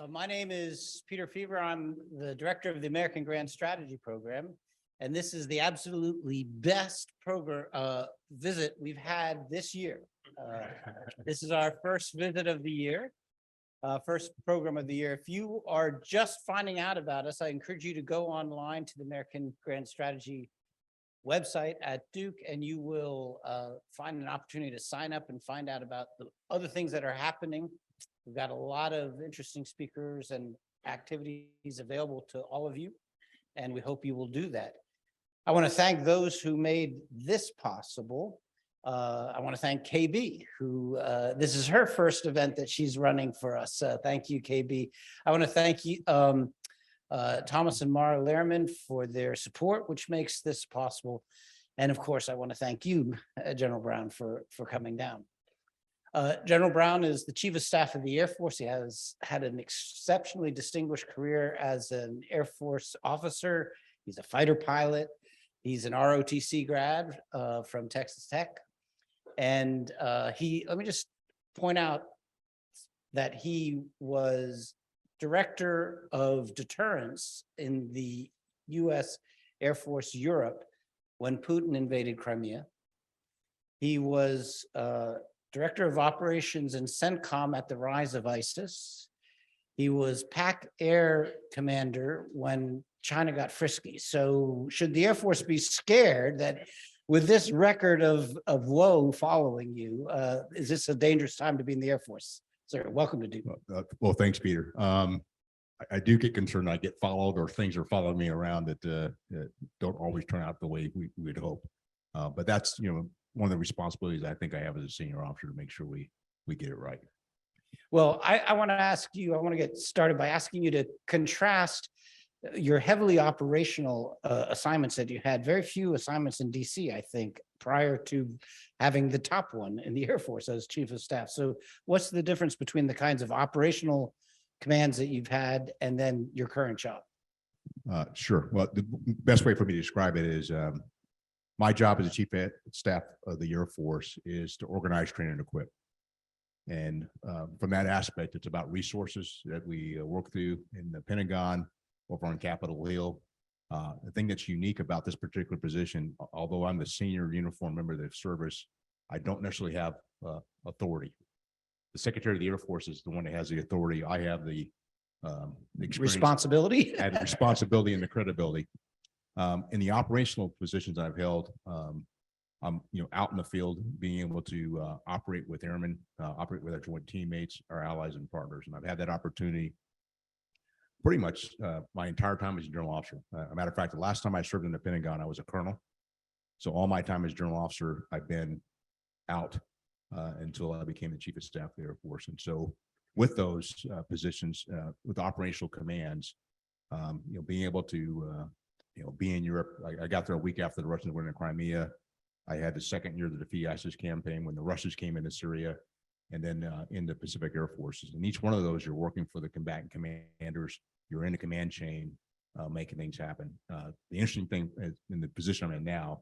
My name is Peter Feaver. I'm the director of the American Grand Strategy Program, and this is the absolutely best program visit we've had this year. This is our first visit of the year, first program of the year. If you are just finding out about us, I encourage you to go online to the American Grand Strategy website at Duke, and you will find an opportunity to sign up and find out about the other things that are happening. We've got a lot of interesting speakers and activities available to all of you, and we hope you will do that. I want to thank those who made this possible. I want to thank KB, who this is her first event that she's running for us. Thank you, KB. I want to thank you, Thomas and Mara Lehrman, for their support, which makes this possible. And of course, I want to thank you, General Brown, for coming down. General Brown is the Chief of Staff of the Air Force. He has had an exceptionally distinguished career as an Air Force officer. He's a fighter pilot. He's an ROTC grad from Texas Tech. And let me just point out that he was Director of Deterrence in the US Air Force Europe when Putin invaded Crimea. He was Director of Operations in CENTCOM at the rise of ISIS. He was PAC Air Commander when China got frisky. So should the Air Force be scared that with this record of woe following you, is this a dangerous time to be in the Air Force? Sir, welcome to Duke. Well, thanks, Peter. I do get concerned. I get followed, or things are following me around that don't always turn out the way we would hope. But that's, one of the responsibilities I think I have as a senior officer, to make sure we get it right. Well, I want to get started by asking you to contrast your heavily operational assignments that you had. Very few assignments in DC, I think, prior to having the top one in the Air Force as Chief of Staff. So what's the difference between the kinds of operational commands that you've had and then your current job? Sure. Well, the best way for me to describe it is my job as a Chief of Staff of the Air Force is to organize, train, and equip. And from that aspect, it's about resources that we work through in the Pentagon, over on Capitol Hill. The thing that's unique about this particular position, although I'm the senior uniformed member of the service, I don't necessarily have authority. The Secretary of the Air Force is the one that has the authority. I have the responsibility. And the responsibility and the credibility. In the operational positions I've held, I'm out in the field, being able to operate with airmen, operate with our joint teammates, our allies and partners, and I've had that opportunity pretty much my entire time as a general officer. A matter of fact, the last time I served in the Pentagon, I was a colonel. So all my time as general officer, I've been out until I became the Chief of Staff of the Air Force. And so with those positions, with operational commands, being able to, be in Europe. I got there a week after the Russians went into Crimea. I had the second year of the Defeat ISIS campaign when the Russians came into Syria, and then in the Pacific Air Forces. And each one of those, you're working for the combatant commanders. You're in the command chain, making things happen. The interesting thing in the position I'm in now,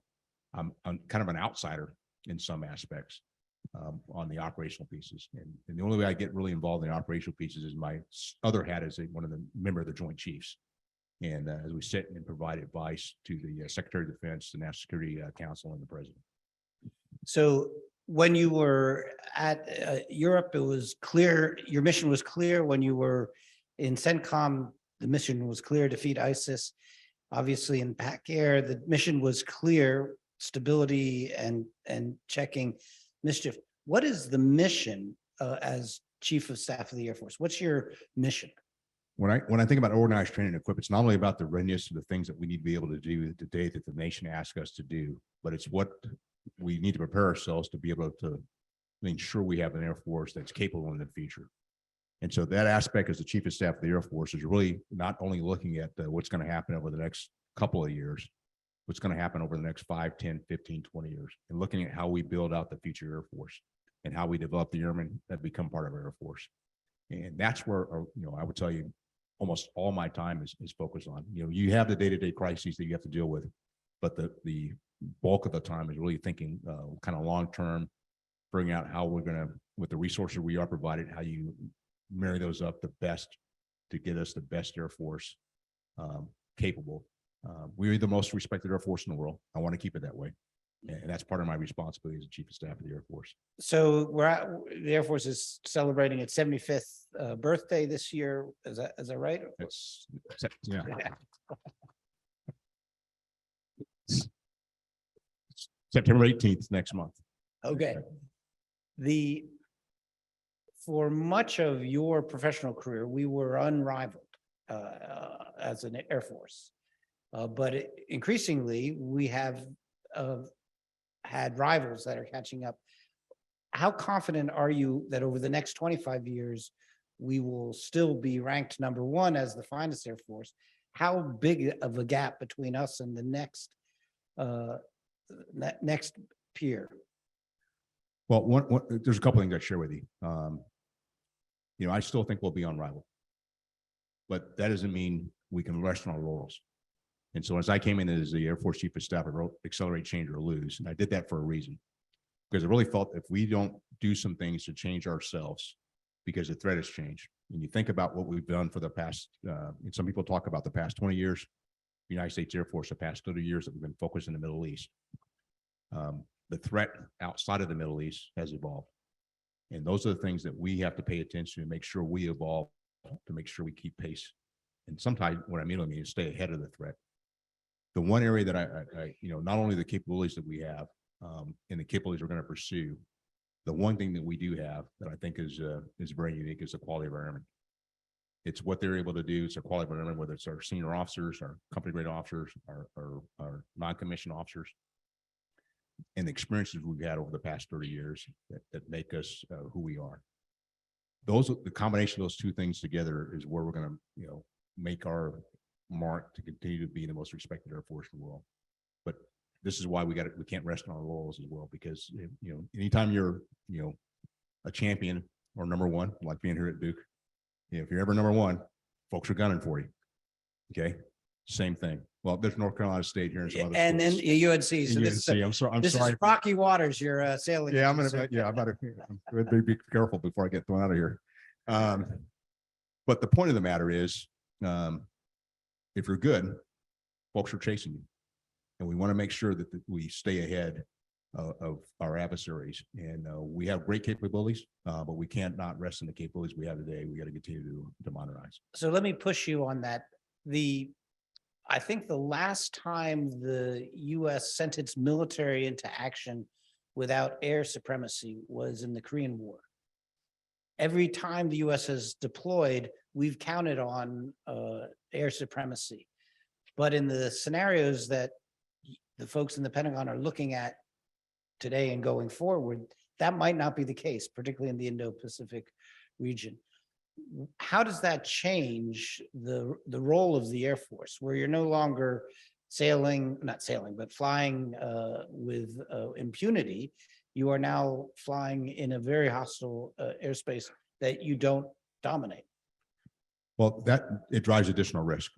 I'm kind of an outsider in some aspects on the operational pieces. And the only way I get really involved in the operational pieces is my other hat as one of the member of the Joint Chiefs. And as we sit and provide advice to the Secretary of Defense, the National Security Council, and the President. So when you were at Europe, it was clear, your mission was clear. When you were in CENTCOM, the mission was clear, defeat ISIS. Obviously in PAC Air, the mission was clear, stability and checking mischief. What is the mission as Chief of Staff of the Air Force? What's your mission? When I think about organized training and equip, it's not only about the readiness of the things that we need to be able to do today that the nation asks us to do, but it's what we need to prepare ourselves to be able to ensure we have an Air Force that's capable in the future. And so that aspect as the Chief of Staff of the Air Force is really not only looking at what's going to happen over the next couple of years, what's going to happen over the next 5, 10, 15, 20 years, and looking at how we build out the future Air Force and how we develop the airmen that become part of our Air Force. And that's where, I would tell you, almost all my time is focused on. You have the day-to-day crises that you have to deal with, but the bulk of the time is really thinking kind of long-term, figuring out how we're going to, with the resources we are provided, how you marry those up the best to get us the best Air Force capable. We're the most respected Air Force in the world. I want to keep it that way. And that's part of my responsibility as the Chief of Staff of the Air Force. So the Air Force is celebrating its 75th birthday this year. Is that right? It's, yeah. September 18th next month. Okay. For much of your professional career, we were unrivaled as an Air Force. But increasingly, we have had rivals that are catching up. How confident are you that over the next 25 years, we will still be ranked #1 as the finest Air Force? How big of a gap between us and the next peer? Well, there's a couple things I'd share with you. I still think we'll be unrivaled, but that doesn't mean we can rest on our laurels. And so as I came in as the Air Force Chief of Staff, I wrote Accelerate, Change, or Lose. And I did that for a reason, because I really felt if we don't do some things to change ourselves, because the threat has changed. When you think about what we've done for the past, and some people talk about the past 20 years, the United States Air Force, the past 30 years that we've been focused in the Middle East. The threat outside of the Middle East has evolved. And those are the things that we have to pay attention to make sure we evolve, to make sure we keep pace. And sometimes what I mean is stay ahead of the threat. The one area that I not only the capabilities that we have and the capabilities we're going to pursue, the one thing that we do have that I think is very unique is the quality of our airmen. It's what they're able to do. It's the quality of our airmen, whether it's our senior officers, our company grade officers, our non-commissioned officers, and the experiences we've had over the past 30 years that make us who we are. The combination of those two things together is where we're going to, make our mark to continue to be the most respected Air Force in the world. But this is why we can't rest on our laurels as well, because anytime you're a champion or #1, like being here at Duke, if you're ever #1, folks are gunning for you. Okay, same thing. Well, there's North Carolina State here and some other and then schools. UNC. So I'm sorry. this is rocky waters you're sailing. Yeah, into, I'm about to be careful before I get thrown out of here. But the point of the matter is, if you're good, folks are chasing you. And we want to make sure that we stay ahead of our adversaries. And we have great capabilities, but we can't not rest in the capabilities we have today. We got to continue to modernize. So let me push you on that. I think the last time the U.S. sent its military into action without air supremacy was in the Korean War. Every time the U.S. has deployed, we've counted on air supremacy. But in the scenarios that the folks in the Pentagon are looking at today and going forward, that might not be the case, particularly in the Indo-Pacific region. How does that change the role of the Air Force, where you're no longer flying with impunity? You are now flying in a very hostile airspace that you don't dominate. Well, it drives additional risk.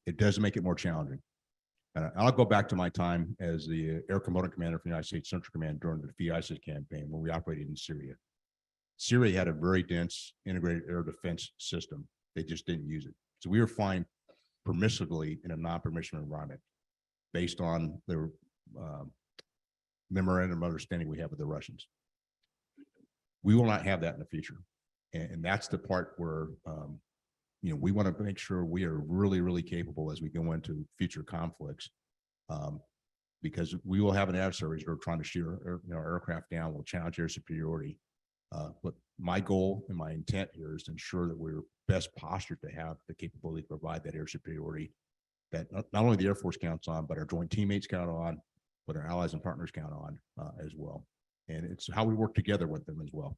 It does make it more challenging. I'll go back to my time as the Air Component Commander for the United States Central Command during the FISA campaign when we operated in Syria. Syria had a very dense integrated air defense system. They just didn't use it. So we were flying permissively in a non-permission environment based on the memorandum of understanding we have with the Russians. We will not have that in the future. And that's the part where, we want to make sure we are really, really capable as we go into future conflicts, because we will have an adversaries who are trying to shoot our aircraft down, will challenge air superiority. But my goal and my intent here is to ensure that we're best postured to have the capability to provide that air superiority that not only the Air Force counts on, but our joint teammates count on, but our allies and partners count on as well. And it's how we work together with them as well.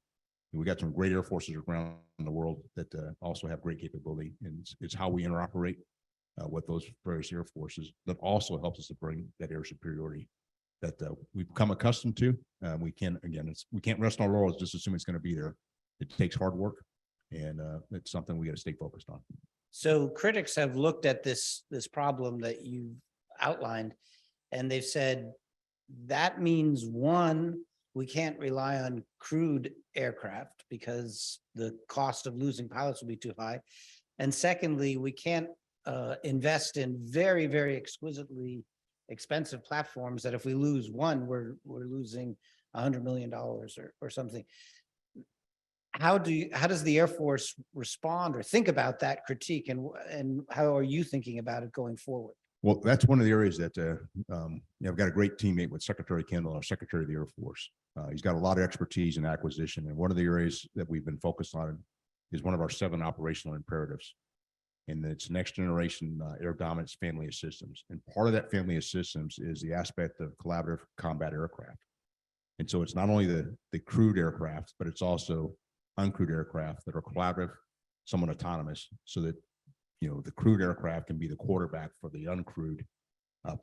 And we got some great air forces around the world that also have great capability, and it's how we interoperate with those various air forces that also helps us to bring that air superiority that we've become accustomed to. We can't rest on our laurels, just assume it's going to be there. It takes hard work, and it's something we got to stay focused on. So critics have looked at this problem that you outlined, and they've said that means, one, we can't rely on crewed aircraft because the cost of losing pilots will be too high. And secondly, we can't invest in very, very exquisitely expensive platforms that if we lose one, we're losing $100 million or something. How does the Air Force respond or think about that critique, and how are you thinking about it going forward? Well, that's one of the areas that I've got a great teammate with Secretary Kendall, our Secretary of the Air Force. He's got a lot of expertise in acquisition, and one of the areas that we've been focused on is one of our 7 operational imperatives, and it's next generation air dominance family of systems. And part of that family of systems is the aspect of collaborative combat aircraft. And so it's not only the crewed aircraft, but it's also uncrewed aircraft that are collaborative, somewhat autonomous, so that the crewed aircraft can be the quarterback for the uncrewed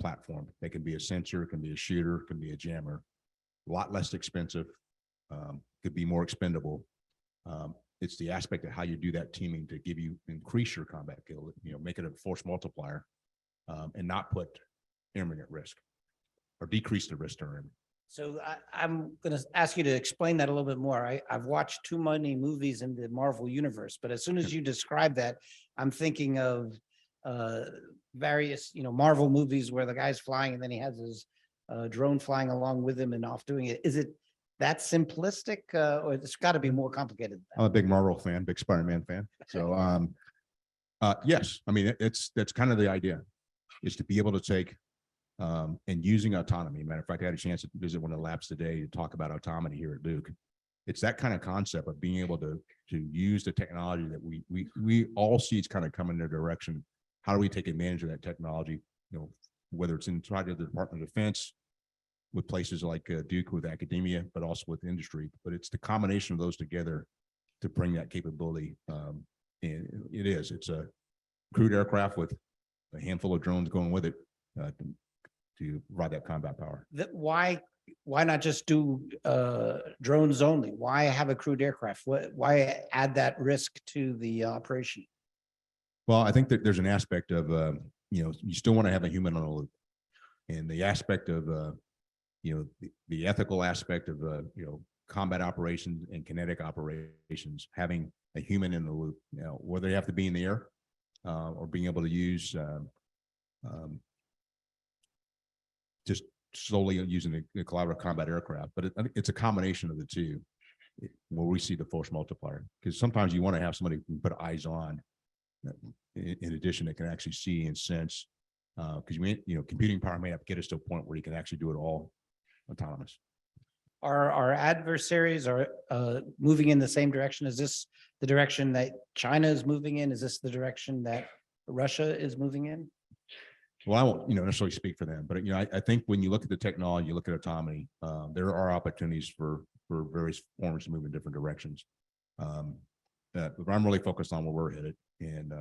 platform. They can be a sensor, can be a shooter, can be a jammer. A lot less expensive, could be more expendable. It's the aspect of how you do that teaming to increase your combat kill, make it a force multiplier, and not put airmen at risk or decrease the risk to airmen. So I'm going to ask you to explain that a little bit more. I've watched too many movies in the Marvel universe, but as soon as you describe that, I'm thinking of various, Marvel movies where the guy's flying and then he has his drone flying along with him and off doing it. Is it that simplistic, or it's got to be more complicated than that? I'm a big Marvel fan, big Spider-Man fan. So yes, I mean, that's kind of the idea, is to be able to take and using autonomy. Matter of fact, I had a chance to visit one of the labs today to talk about autonomy here at Duke. It's that kind of concept of being able to use the technology that we all see it's kind of coming in a direction. How do we take advantage of that technology? Whether it's inside of the Department of Defense, with places like Duke, with academia, but also with industry. But it's the combination of those together to bring that capability. And it's a crewed aircraft with a handful of drones going with it to provide that combat power. Why not just do drones only? Why have a crewed aircraft? Why add that risk to the operation? Well, I think that there's an aspect of, you still want to have a human on the loop, and the aspect of, the ethical aspect of, combat operations and kinetic operations, having a human in the loop, whether they have to be in the air or being able to use just solely using the collaborative combat aircraft. But it's a combination of the two where we see the force multiplier, because sometimes you want to have somebody who can put eyes on, in addition, that can actually see and sense, because computing power may not get us to a point where you can actually do it all autonomous. Are our adversaries moving in the same direction? Is this the direction that China is moving in? Is this the direction that Russia is moving in? Well, I won't, necessarily speak for them, but I think when you look at the technology, you look at autonomy, there are opportunities for various forms to move in different directions. But I'm really focused on where we're headed, and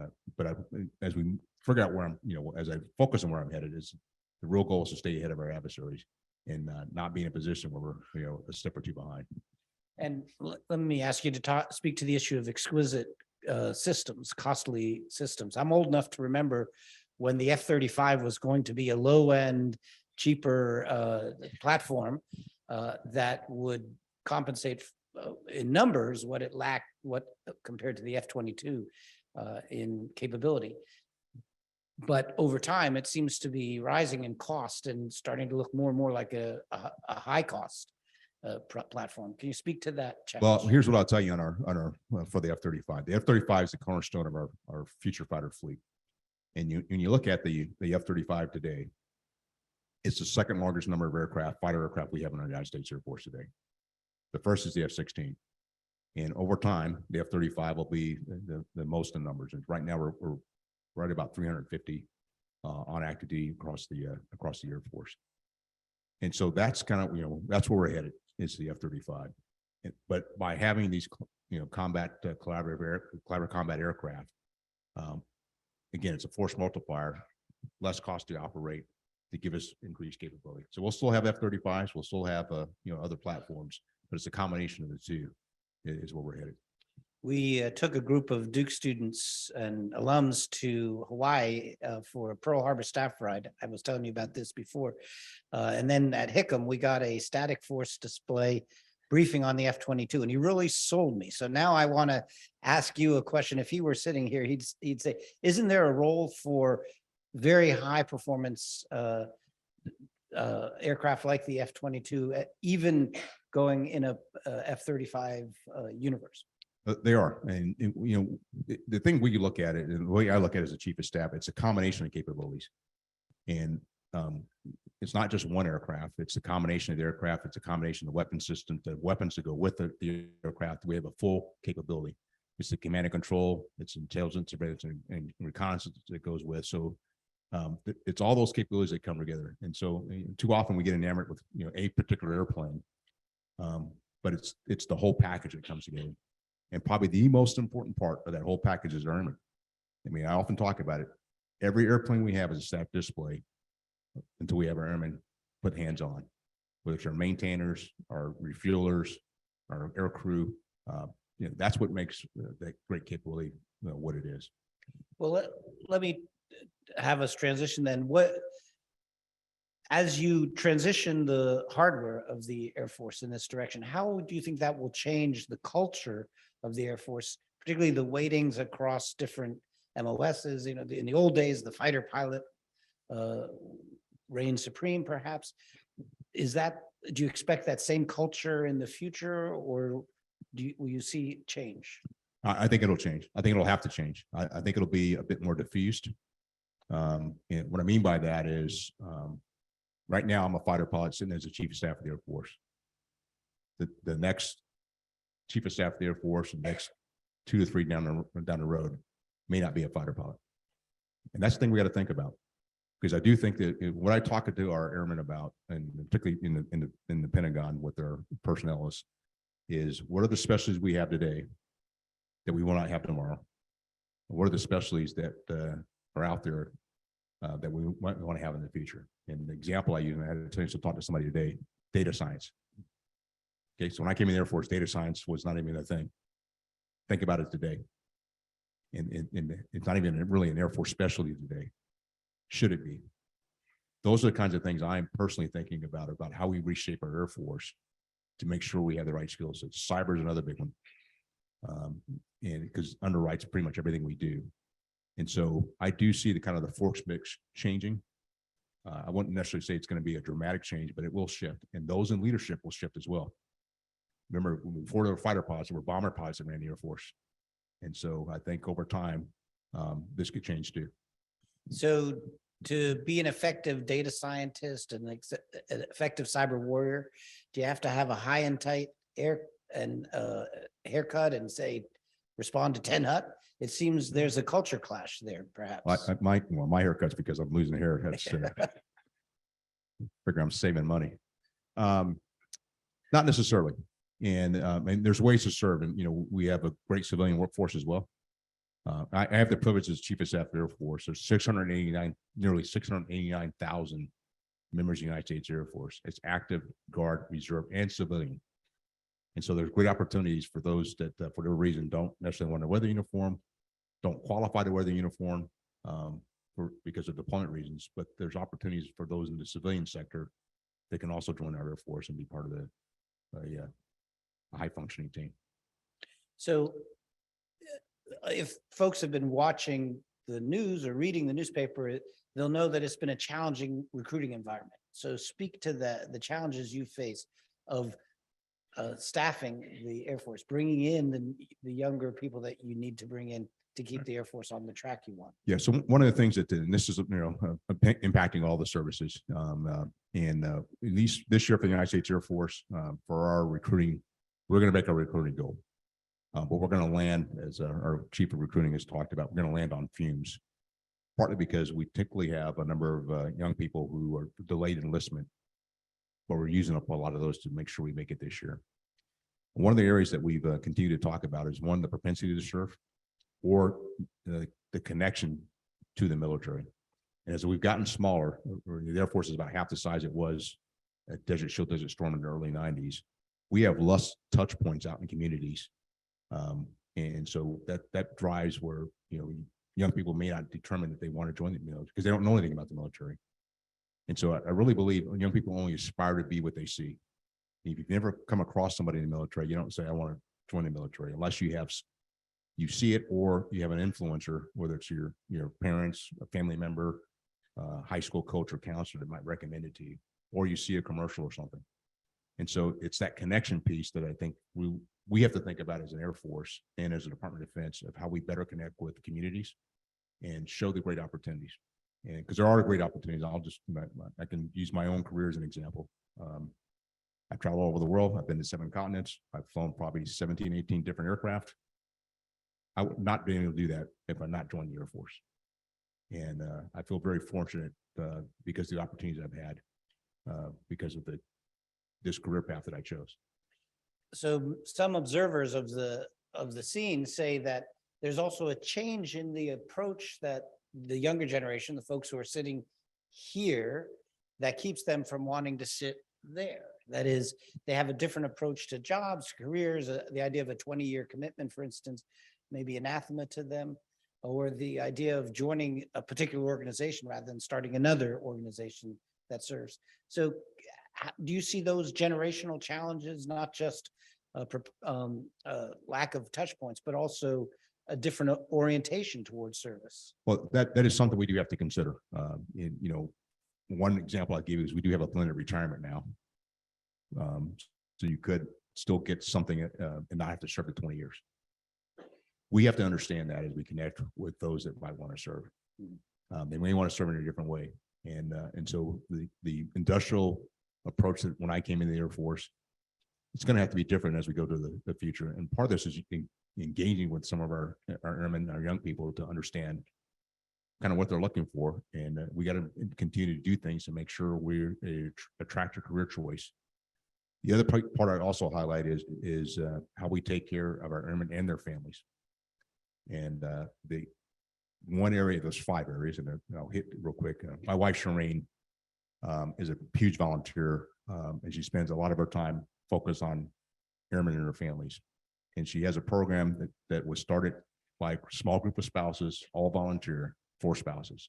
as we figure out where as I focus on where I'm headed, is the real goal is to stay ahead of our adversaries and not be in a position where we're a step or two behind. And let me ask you to speak to the issue of exquisite systems, costly systems. I'm old enough to remember when the F-35 was going to be a low-end, cheaper platform that would compensate in numbers what it lacked, compared to the F-22 in capability. But over time, it seems to be rising in cost and starting to look more and more like a high cost platform. Can you speak to that challenge? Well, here's what I'll tell you on our for the F-35. The F-35 is the cornerstone of our future fighter fleet. And when you look at the F-35 today, it's the second largest number of fighter aircraft we have in our United States Air Force today. The first is the F-16. And over time, the F-35 will be the most in numbers. And right now we're right about 350 on active duty across the Air Force. And so that's kind of, that's where we're headed, is the F-35. But by having these, collaborative combat aircraft, again, it's a force multiplier, less cost to operate, to give us increased capability. So we'll still have F-35s, we'll still have other platforms, but it's a combination of the two is where we're headed. We took a group of Duke students and alums to Hawaii for a Pearl Harbor staff ride. I was telling you about this before. And then at Hickam, we got a static force display briefing on the F-22, and he really sold me. So now I want to ask you a question. If he were sitting here, he'd say, isn't there a role for very high performance aircraft like the F-22, even going in a F-35 universe? They are, and you know, the thing we look at it, and the way I look at it as a chief of staff, it's a combination of capabilities, and it's not just one aircraft. It's a combination of the aircraft. It's a combination of the weapon system, the weapons to go with the aircraft. We have a full capability. It's the command and control. It's intelligence, surveillance, and reconnaissance that goes with. So it's all those capabilities that come together. And so too often we get enamored with a particular airplane, but it's the whole package that comes together. And probably the most important part of that whole package is airmen. I mean, I often talk about it. Every airplane we have is a static display until we have our airmen put hands on, whether it's our maintainers, our refuelers, our air crew. That's what makes that great capability what it is. Well, let me have us transition then. As you transition the hardware of the Air Force in this direction, how do you think that will change the culture of the Air Force, particularly the weightings across different MOSs? In the old days, the fighter pilot reigned supreme, perhaps. Do you expect that same culture in the future, or will you see change? I think it'll change. I think it'll have to change. I think it'll be a bit more diffused. And what I mean by that is, right now I'm a fighter pilot sitting as the chief of staff of the Air Force. The next chief of staff of the Air Force, the next 2 to 3 down the road, may not be a fighter pilot. And that's the thing we got to think about, because I do think that what I talk to our airmen about, and particularly in the Pentagon with their personnel, is what are the specialties we have today that we will not have tomorrow? What are the specialties that are out there that we might want to have in the future? And the example I use, and I had a chance to talk to somebody today, data science. Okay, so when I came in the Air Force, data science was not even a thing. Think about it today. And it's not even really an Air Force specialty today. Should it be? Those are the kinds of things I'm personally thinking about how we reshape our Air Force to make sure we have the right skill sets. Cyber is another big one. And because underwrites pretty much everything we do. And so I do see the kind of the force mix changing. I wouldn't necessarily say it's going to be a dramatic change, but it will shift. And those in leadership will shift as well. Remember, before there were fighter pilots, there were bomber pilots that ran the Air Force. And so I think over time, this could change too. So to be an effective data scientist and an effective cyber warrior, do you have to have a high and tight haircut and say, respond to 10 hut? It seems there's a culture clash there, perhaps. My haircut's because I'm losing hair. That's figure I'm saving money. Not necessarily. And there's ways to serve, and we have a great civilian workforce as well. I have the privilege as chief of staff of the Air Force. There's nearly 689,000 members of the United States Air Force. It's active, guard, reserve, and civilian. And so there's great opportunities for those that, for whatever reason, don't necessarily want to wear the uniform, don't qualify to wear the uniform because of deployment reasons. But there's opportunities for those in the civilian sector that can also join our Air Force and be part of a high functioning team. So if folks have been watching the news or reading the newspaper, they'll know that it's been a challenging recruiting environment. So speak to the challenges you face of staffing the Air Force, bringing in the younger people that you need to bring in to keep the Air Force on the track you want. Yeah. So one of the things that, and this is impacting all the services, and at least this year for the United States Air Force, for our recruiting, we're going to make our recruiting goal. But we're going to land, as our chief of recruiting has talked about, we're going to land on fumes, partly because we typically have a number of young people who are delayed enlistment, but we're using up a lot of those to make sure we make it this year. One of the areas that we've continued to talk about is one, the propensity to serve, or the connection to the military. And as we've gotten smaller, the Air Force is about half the size it was at Desert Shield, Desert Storm in the early 90s. We have less touch points out in communities. And so that drives where, young people may not determine that they want to join the military because they don't know anything about the military. And so I really believe young people only aspire to be what they see. If you've never come across somebody in the military, you don't say, I want to join the military unless you see it, or you have an influencer, whether it's your parents, a family member, high school coach or counselor that might recommend it to you, or you see a commercial or something. And so it's that connection piece that I think we have to think about as an Air Force and as a Department of Defense of how we better connect with communities and show the great opportunities. And because there are great opportunities, I can use my own career as an example. I've traveled all over the world. I've been to 7 continents. I've flown probably 17, 18 different aircraft. I would not be able to do that if I'm not joining the Air Force. And I feel very fortunate because of the opportunities I've had because of this career path that I chose. So some observers of the scene say that there's also a change in the approach that the younger generation, the folks who are sitting here, that keeps them from wanting to sit there. That is, they have a different approach to jobs, careers, the idea of a 20-year commitment, for instance, maybe anathema to them, or the idea of joining a particular organization rather than starting another organization that serves. So do you see those generational challenges, not just lack of touch points, but also a different orientation towards service? Well, that is something we do have to consider. One example I give is we do have a blended retirement now. So you could still get something and not have to serve the 20 years. We have to understand that as we connect with those that might want to serve. They may want to serve in a different way. And so the industrial approach that when I came in the Air Force, it's going to have to be different as we go to the future. And part of this is engaging with some of our airmen, our young people, to understand kind of what they're looking for. And we got to continue to do things to make sure we're a attractive career choice. The other part I'd also highlight is how we take care of our airmen and their families. And the one area, there's 5 areas, and I'll hit real quick. My wife, Shireen, is a huge volunteer, and she spends a lot of her time focused on airmen and their families. And she has a program that was started by a small group of spouses, all volunteer, 4 spouses.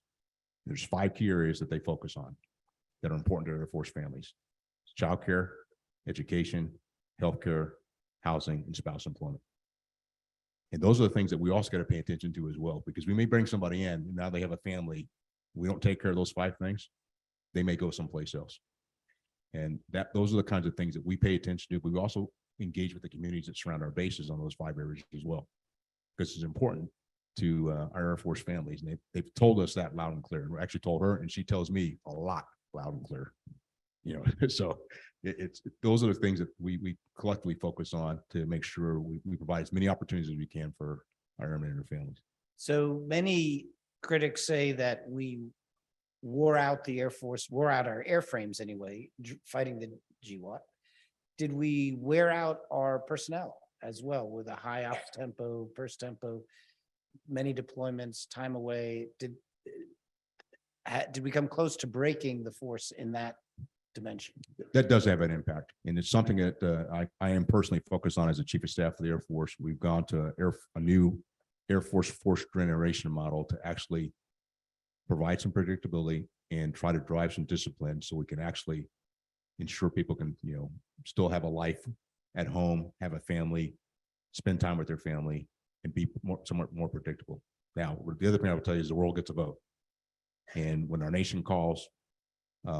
There's 5 key areas that they focus on that are important to Air Force families: childcare, education, healthcare, housing, and spouse employment. And those are the things that we also got to pay attention to as well, because we may bring somebody in and now they have a family. We don't take care of those 5 things, they may go someplace else. And those are the kinds of things that we pay attention to, but we also engage with the communities that surround our bases on those 5 areas as well, because it's important to our Air Force families. And they've told us that loud and clear. We actually told her, and she tells me a lot loud and clear. So those are the things that we collectively focus on to make sure we provide as many opportunities as we can for our airmen and their families. So many critics say that we wore out the Air Force, wore out our airframes anyway, fighting the GWAT. Did we wear out our personnel as well with a high ops tempo, burst tempo, many deployments, time away? Did we come close to breaking the force in that dimension? That does have an impact, and it's something that I am personally focused on as a Chief of Staff of the Air Force. We've gone to a new Air Force generation model to actually provide some predictability and try to drive some discipline so we can actually ensure people can, still have a life at home, have a family, spend time with their family, and be somewhat more predictable. Now, the other thing I would tell you is the world gets a vote. And when our nation calls,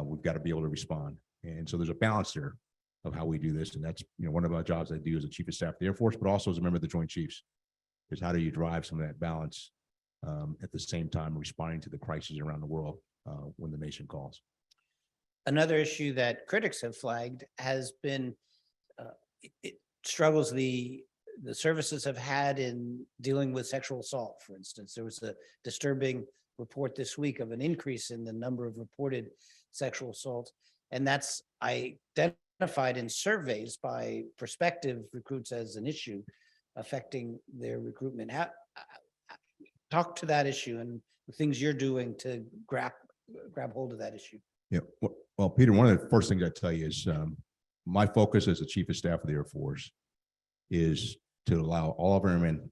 we've got to be able to respond. And so there's a balance there of how we do this. And that's, one of our jobs I do as a Chief of Staff of the Air Force, but also as a member of the Joint Chiefs, is how do you drive some of that balance at the same time responding to the crises around the world when the nation calls. Another issue that critics have flagged has been it struggles the services have had in dealing with sexual assault. For instance, there was a disturbing report this week of an increase in the number of reported sexual assaults, and that's identified in surveys by prospective recruits as an issue affecting their recruitment. Talk to that issue and the things you're doing to grab hold of that issue. Yeah, well, Peter, one of the first things I tell you is my focus as a Chief of Staff of the Air Force is to allow all of our airmen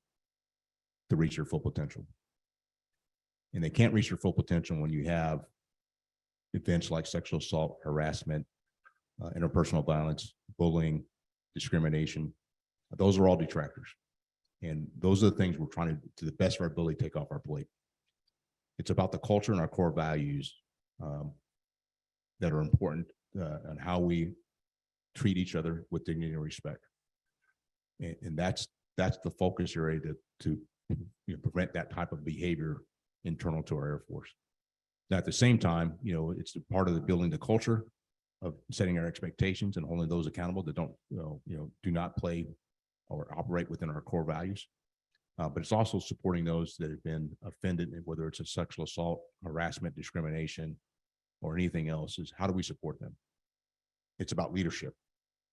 to reach their full potential. And they can't reach their full potential when you have events like sexual assault, harassment, interpersonal violence, bullying, discrimination. Those are all detractors. And those are the things we're trying to the best of our ability, take off our plate. It's about the culture and our core values that are important and how we treat each other with dignity and respect. And that's the focus area to prevent that type of behavior internal to our Air Force. Now, at the same time, it's part of the building the culture of setting our expectations and holding those accountable that don't, do not play or operate within our core values. But it's also supporting those that have been offended, whether it's a sexual assault, harassment, discrimination, or anything else. Is how do we support them? It's about leadership,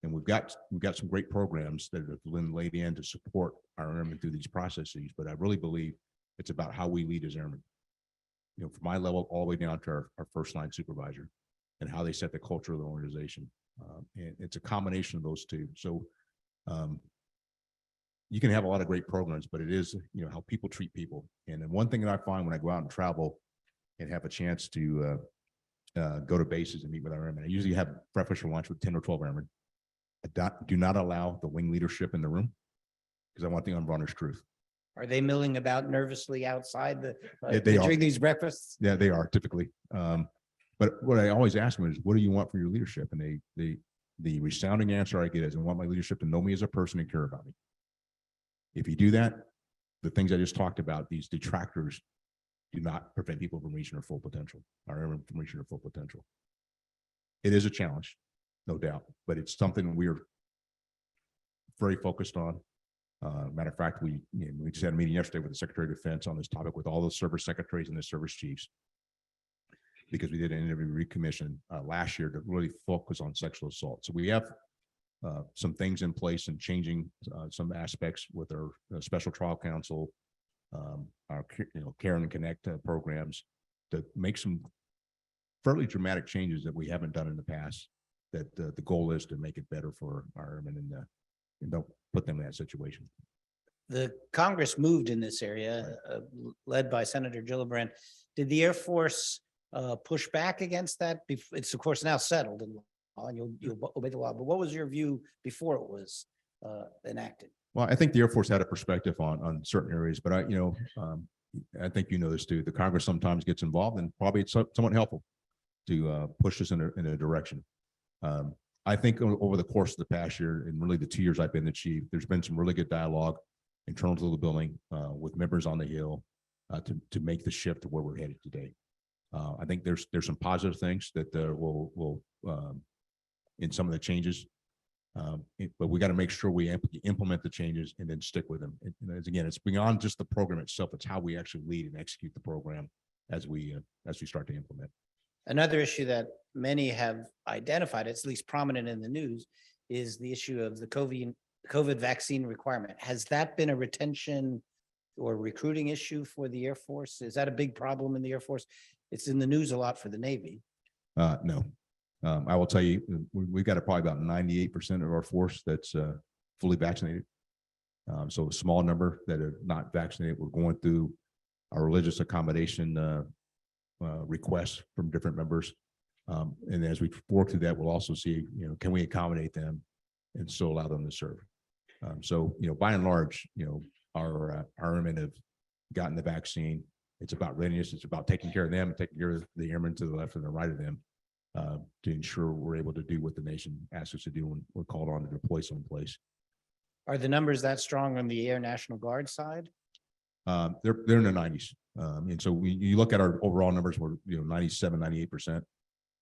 and we've got some great programs that have been laid in to support our airmen through these processes. But I really believe it's about how we lead as airmen. From my level all the way down to our first line supervisor, and how they set the culture of the organization. And it's a combination of those two. So you can have a lot of great programs, but it is, how people treat people. And then one thing that I find when I go out and travel and have a chance to go to bases and meet with our airmen, I usually have breakfast or lunch with 10 or 12 airmen. I do not allow the wing leadership in the room because I want the unvarnished truth. Are they milling about nervously outside They are. during these breakfasts? Yeah, they are typically. But what I always ask them is, what do you want for your leadership? And the resounding answer I get is, I want my leadership to know me as a person and care about me. If you do that, the things I just talked about, these detractors, do not prevent people from reaching their full potential, or airmen from reaching their full potential. It is a challenge, no doubt, but it's something we are very focused on. Matter of fact, we just had a meeting yesterday with the Secretary of Defense on this topic with all the service secretaries and the service chiefs, because we did an interview recommission last year to really focus on sexual assault. So we have some things in place and changing some aspects with our special trial counsel, our Care and Connect programs, to make some fairly dramatic changes that we haven't done in the past. That the goal is to make it better for our airmen and don't put them in that situation. The Congress moved in this area, led by Senator Gillibrand. Did the Air Force push back against that? It's of course now settled in law, and you'll obey the law. But what was your view before it was enacted? Well, I think the Air Force had a perspective on certain areas, but I think this too. The Congress sometimes gets involved, and probably it's somewhat helpful to push us in a direction. I think over the course of the past year, and really the 2 years I've been the chief, there's been some really good dialogue in terms of the building with members on the Hill to make the shift to where we're headed today. I think there's some positive things that will in some of the changes, but we got to make sure we implement the changes and then stick with them. And again, it's beyond just the program itself; it's how we actually lead and execute the program as we start to implement. Another issue that many have identified, it's at least prominent in the news, is the issue of the COVID vaccine requirement. Has that been a retention or recruiting issue for the Air Force? Is that a big problem in the Air Force? It's in the news a lot for the Navy. No. I will tell you, we've got probably about 98% of our force that's fully vaccinated. So a small number that are not vaccinated. We're going through our religious accommodation requests from different members. And as we work through that, we'll also see, can we accommodate them and still allow them to serve? So, by and large, our airmen have gotten the vaccine. It's about readiness. It's about taking care of them and taking care of the airmen to the left and the right of them to ensure we're able to do what the nation asks us to do when we're called on to deploy someplace. Are the numbers that strong on the Air National Guard side? They're in the 90s. And so you look at our overall numbers, we're 97, 98%.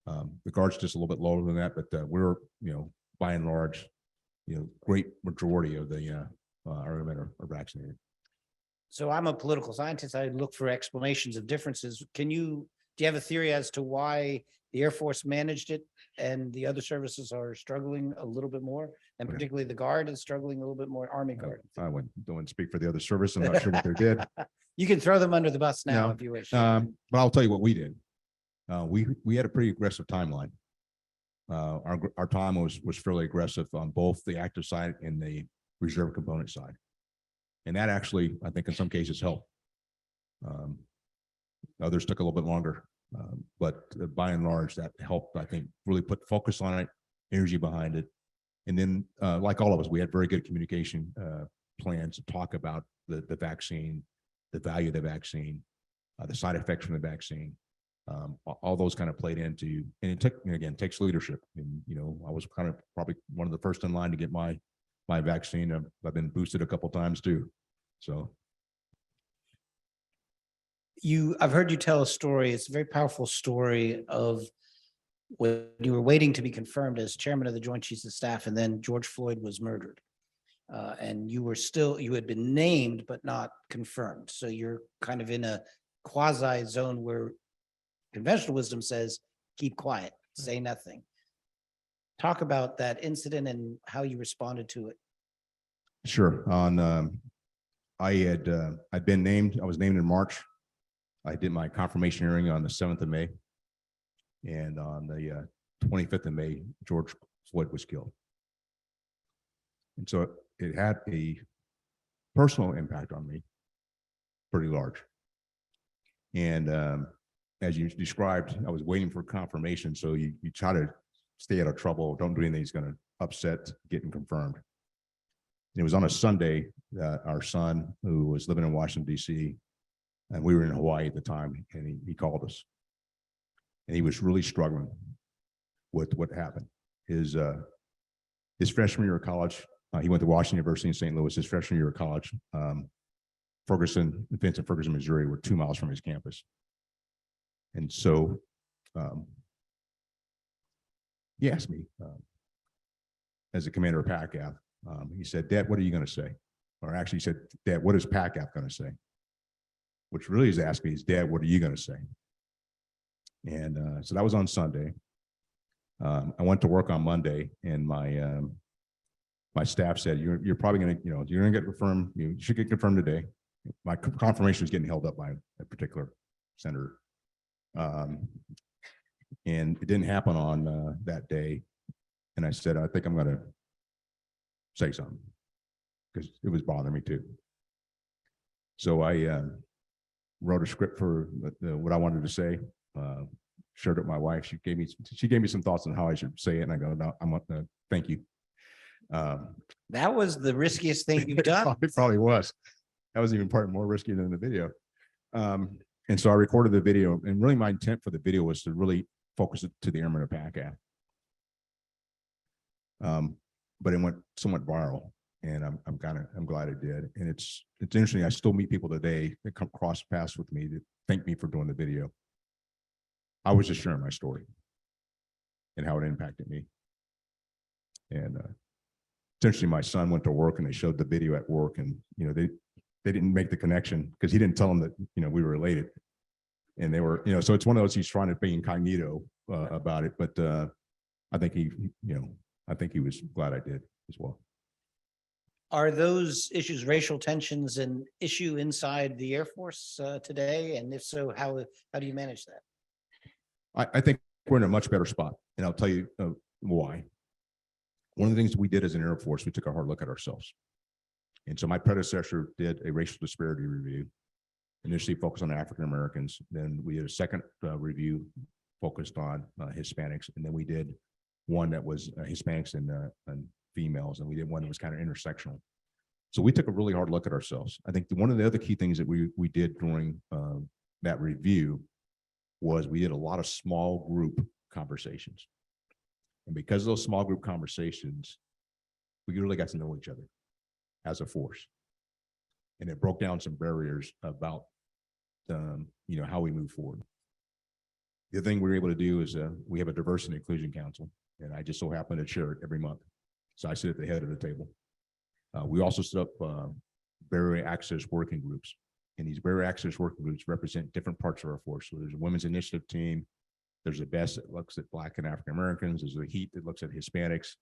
The Guard's just a little bit lower than that, but we're by and large, great majority of the our airmen are vaccinated. So I'm a political scientist. I look for explanations of differences. Do you have a theory as to why the Air Force managed it and the other services are struggling a little bit more, and particularly the Guard is struggling a little bit more? Army Guard. I don't want to speak for the other service. I'm not sure what they did. You can throw them under the bus now No, if you wish. But I'll tell you what we did. We had a pretty aggressive timeline. Our time was fairly aggressive on both the active side and the reserve component side. And that actually, I think in some cases helped. Others took a little bit longer, but by and large, that helped, I think, really put focus on it, energy behind it, And then, like all of us, we had very good communication plans to talk about the vaccine, the value of the vaccine, the side effects from the vaccine. All those kind of played into, and it took, again, takes leadership. And, I was kind of probably one of the first in line to get my vaccine. I've been boosted a couple times too. So. I've heard you tell a story. It's a very powerful story of when you were waiting to be confirmed as chairman of the Joint Chiefs of Staff, and then George Floyd was murdered. And you had been named, but not confirmed. So you're kind of in a quasi zone where conventional wisdom says, keep quiet, say nothing. Talk about that incident and how you responded to it. Sure. I'd been named, I was named in March. I did my confirmation hearing on the 7th of May. And on the 25th of May, George Floyd was killed. And so it had a personal impact on me, pretty large. And as you described, I was waiting for confirmation. So you try to stay out of trouble. Don't do anything that's going to upset getting confirmed. And it was on a Sunday that our son, who was living in Washington, D.C., and we were in Hawaii at the time, and he called us. And he was really struggling with what happened. His freshman year of college, he went to Washington University in St. Louis. His freshman year of college, Vincent Ferguson, Missouri, were 2 miles from his campus. And so he asked me, as a commander of PACAF, he said, "Dad, what are you going to say?" Or actually he said, "Dad, what is PACAF going to say?" Which really is asking me is, "Dad, what are you going to say?" And so that was on Sunday. I went to work on Monday, and my staff said, "You're probably going to, you're going to get confirmed. You should get confirmed today." My confirmation was getting held up by a particular senator, and it didn't happen on that day. And I said, "I think I'm going to say something," because it was bothering me too. So I wrote a script for what I wanted to say. Shared it with my wife. She gave me some thoughts on how I should say it, and I go, "No, I'm thank you." That was the riskiest thing you've done. It probably was. That was even more risky than the video. And so I recorded the video, and really my intent for the video was to really focus it to the airmen of PACAF. But it went somewhat viral, and I'm glad it did. And it's interesting. I still meet people today that come cross paths with me that thank me for doing the video. I was just sharing my story and how it impacted me. And it's interesting. My son went to work, and they showed the video at work, and they didn't make the connection because he didn't tell them that we were related, and they were so it's one of those, he's trying to be incognito about it, but I think he was glad I did as well. Are those issues, racial tensions, an issue inside the Air Force today? And if so, how do you manage that? I think we're in a much better spot, and I'll tell you why. One of the things we did as an Air Force, we took a hard look at ourselves. And so my predecessor did a racial disparity review, initially focused on African Americans. Then we did a second review focused on Hispanics. And then we did one that was Hispanics and females. And we did one that was kind of intersectional. So we took a really hard look at ourselves. I think one of the other key things that we did during that review was we did a lot of small group conversations. And because of those small group conversations, we really got to know each other as a force. And it broke down some barriers about how we move forward. The other thing we were able to do is we have a diversity and inclusion council, and I just so happen to chair it every month. So I sit at the head of the table. We also set up barrier access working groups, and these barrier access working groups represent different parts of our force. So there's a women's initiative team. There's a BEST that looks at Black and African Americans. There's a HEAT that looks at Hispanics.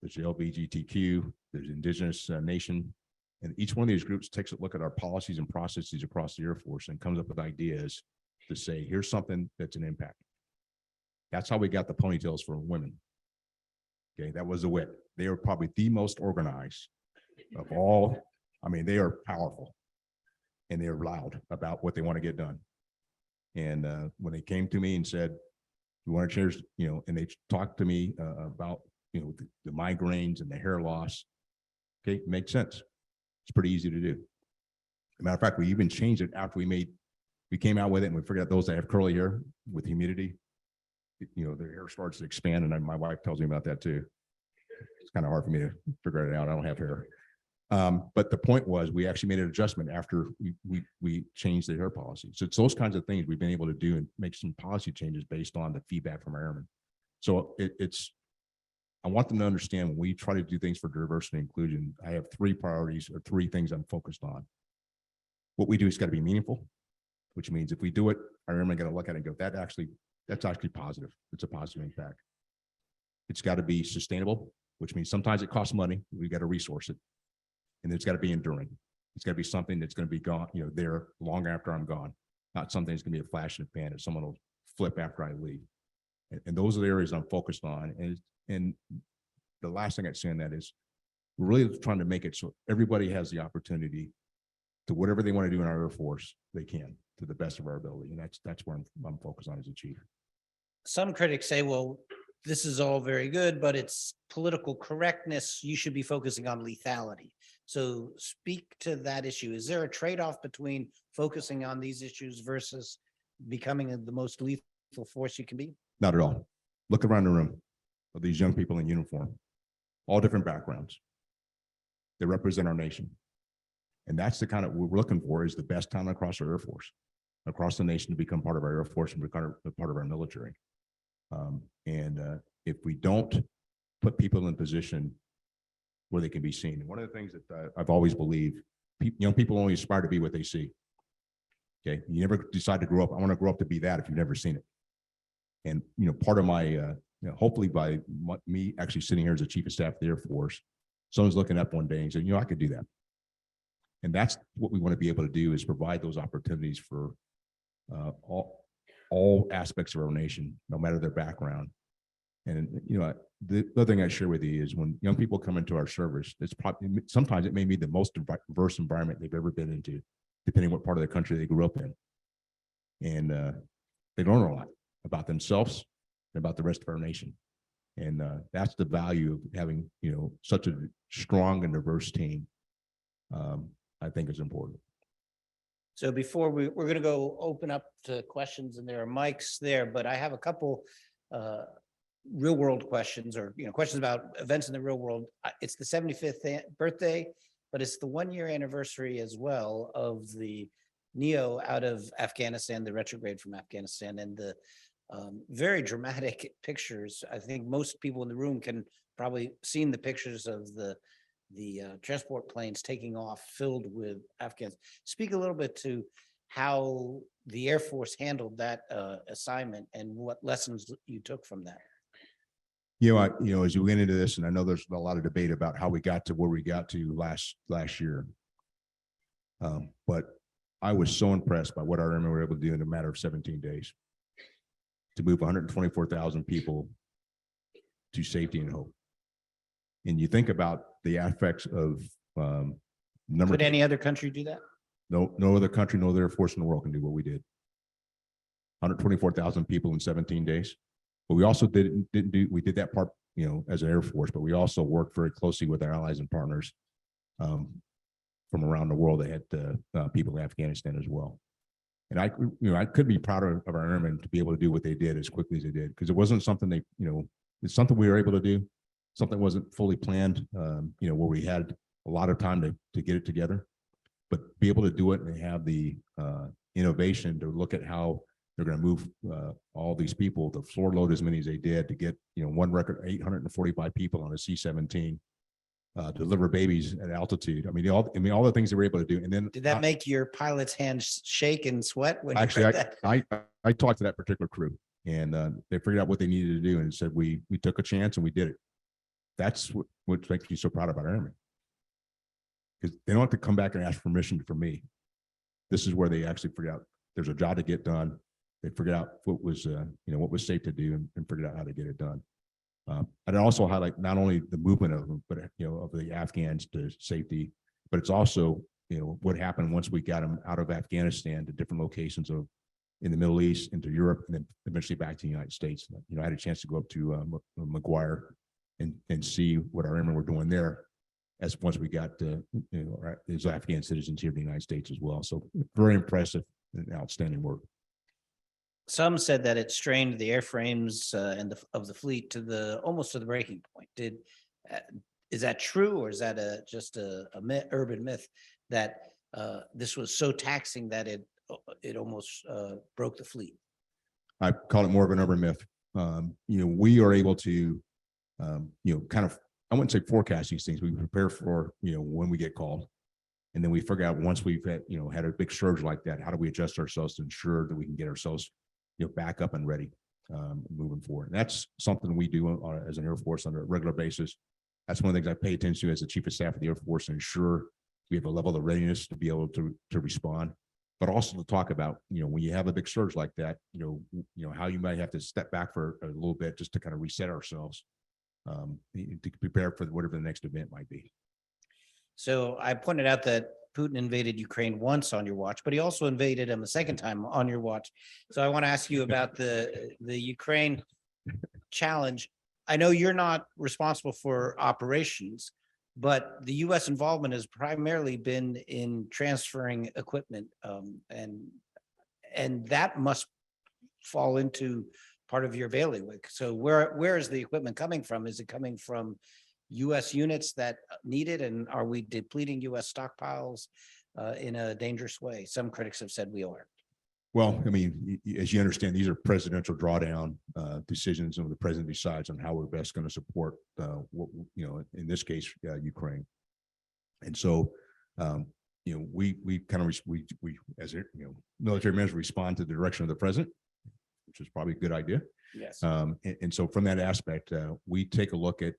There's the LGBTQ. There's Indigenous Nation. And each one of these groups takes a look at our policies and processes across the Air Force and comes up with ideas to say, here's something that's an impact. That's how we got the ponytails for women. Okay, that was the WIT. They are probably the most organized of all. I mean, they are powerful, and they are loud about what they want to get done. And when they came to me and said, we want to change, and they talked to me about, the migraines and the hair loss. Okay, makes sense. It's pretty easy to do. As a matter of fact, we even changed it after we came out with it, and we figured out those that have curly hair with humidity, their hair starts to expand, and my wife tells me about that too. It's kind of hard for me to figure it out. I don't have hair. But the point was, we actually made an adjustment after we changed the hair policy. So it's those kinds of things we've been able to do and make some policy changes based on the feedback from our airmen. So I want them to understand when we try to do things for diversity and inclusion, I have 3 priorities or 3 things I'm focused on. What we do has got to be meaningful, which means if we do it, our airmen got to look at it and go, that's actually positive. It's a positive impact. It's got to be sustainable, which means sometimes it costs money. We got to resource it. And it's got to be enduring. It's got to be something that's going to be gone, there long after I'm gone, not something that's going to be a flash in the pan that someone will flip after I leave. And those are the areas I'm focused on. And the last thing I'd say on that is we're really trying to make it so everybody has the opportunity to whatever they want to do in our Air Force, they can to the best of our ability. And that's where I'm focused on as a chief. Some critics say, well, this is all very good, but it's political correctness. You should be focusing on lethality. So speak to that issue. Is there a trade-off between focusing on these issues versus becoming the most lethal force you can be? Not at all. Look around the room of these young people in uniform, all different backgrounds. They represent our nation. And that's the kind of what we're looking for, is the best talent across our Air Force, across the nation, to become part of our Air Force and become part of our military. If we don't put people in position where they can be seen, and one of the things that I've always believed, young people only aspire to be what they see. Okay, you never decide to grow up. I want to grow up to be that if you've never seen it. And part of my, hopefully by me actually sitting here as a chief of staff of the Air Force, someone's looking up one day and saying, I could do that. And that's what we want to be able to do, is provide those opportunities for all aspects of our nation, no matter their background. And the other thing I share with you is when young people come into our service, it's probably sometimes it may be the most diverse environment they've ever been into, depending what part of the country they grew up in. And they learn a lot about themselves and about the rest of our nation. And that's the value of having such a strong and diverse team. I think is important. So before we're going to go open up to questions, and there are mics there, but I have a couple real world questions, or questions about events in the real world. It's the 75th birthday, but it's the 1-year anniversary as well of the NEO out of Afghanistan, the retrograde from Afghanistan, and the very dramatic pictures. I think most people in the room can probably seen the pictures of the transport planes taking off filled with Afghans. Speak a little bit to how the Air Force handled that assignment and what lessons you took from that. As you went into this, and I know there's a lot of debate about how we got to where we got to last year. But I was so impressed by what our airmen were able to do in a matter of 17 days to move 124,000 people to safety and hope. And you think about the aspects of number. Could any other country do that? No other country, no other Air Force in the world can do what we did. 124,000 people in 17 days. But we also we did that part, as an Air Force, but we also worked very closely with our allies and partners from around the world that had people in Afghanistan as well. And I could be proud of our airmen to be able to do what they did as quickly as they did, because it wasn't something it's something we were able to do. Something wasn't fully planned, where we had a lot of time to get it together, but be able to do it and have the innovation to look at how they're going to move all these people, the floor load as many as they did, to get one record 845 people on a C-17, deliver babies at altitude. I mean, all the things they were able to do. And then did that make your pilot's hands shake and sweat when actually you heard that? I talked to that particular crew, and they figured out what they needed to do and said we took a chance and we did it. That's what makes me so proud of our airmen, because they don't have to come back and ask permission from me. This is where they actually figured out there's a job to get done. They figured out what was what was safe to do, and figured out how to get it done. And also highlight not only the movement of them, but of the Afghans to safety, but it's also what happened once we got them out of Afghanistan to different locations in the Middle East, into Europe, and then eventually back to the United States. I had a chance to go up to McGuire and see what our airmen were doing there. As once we got these Afghan citizens here in the United States as well. So very impressive and outstanding work. Some said that it strained the airframes of the fleet to almost to the breaking point. Is that true, or is that just a urban myth that this was so taxing that it almost broke the fleet? I call it more of an urban myth. We are able to, kind of, I wouldn't say forecast these things. We prepare for, when we get called. And then we figure out once we've had a big surge like that, how do we adjust ourselves to ensure that we can get ourselves, back up and ready moving forward. And that's something we do as an Air Force on a regular basis. That's one of the things I pay attention to as the Chief of Staff of the Air Force to ensure we have a level of readiness to be able to respond, but also to talk about, when you have a big surge like that, how you might have to step back for a little bit just to kind of reset ourselves to prepare for whatever the next event might be. So I pointed out that Putin invaded Ukraine once on your watch, but he also invaded them a second time on your watch. So I want to ask you about the Ukraine challenge. I know you're not responsible for operations, but the U.S. involvement has primarily been in transferring equipment, and that must fall into part of your bailiwick. So where is the equipment coming from? Is it coming from U.S. units that need it, and are we depleting U.S. stockpiles in a dangerous way? Some critics have said we are. Well, I mean, as you understand, these are presidential drawdown decisions, and the president decides on how we're best going to support, in this case, Ukraine. And so, we kind of we as military men respond to the direction of the president, which is probably a good idea. Yes. And so, from that aspect, we take a look at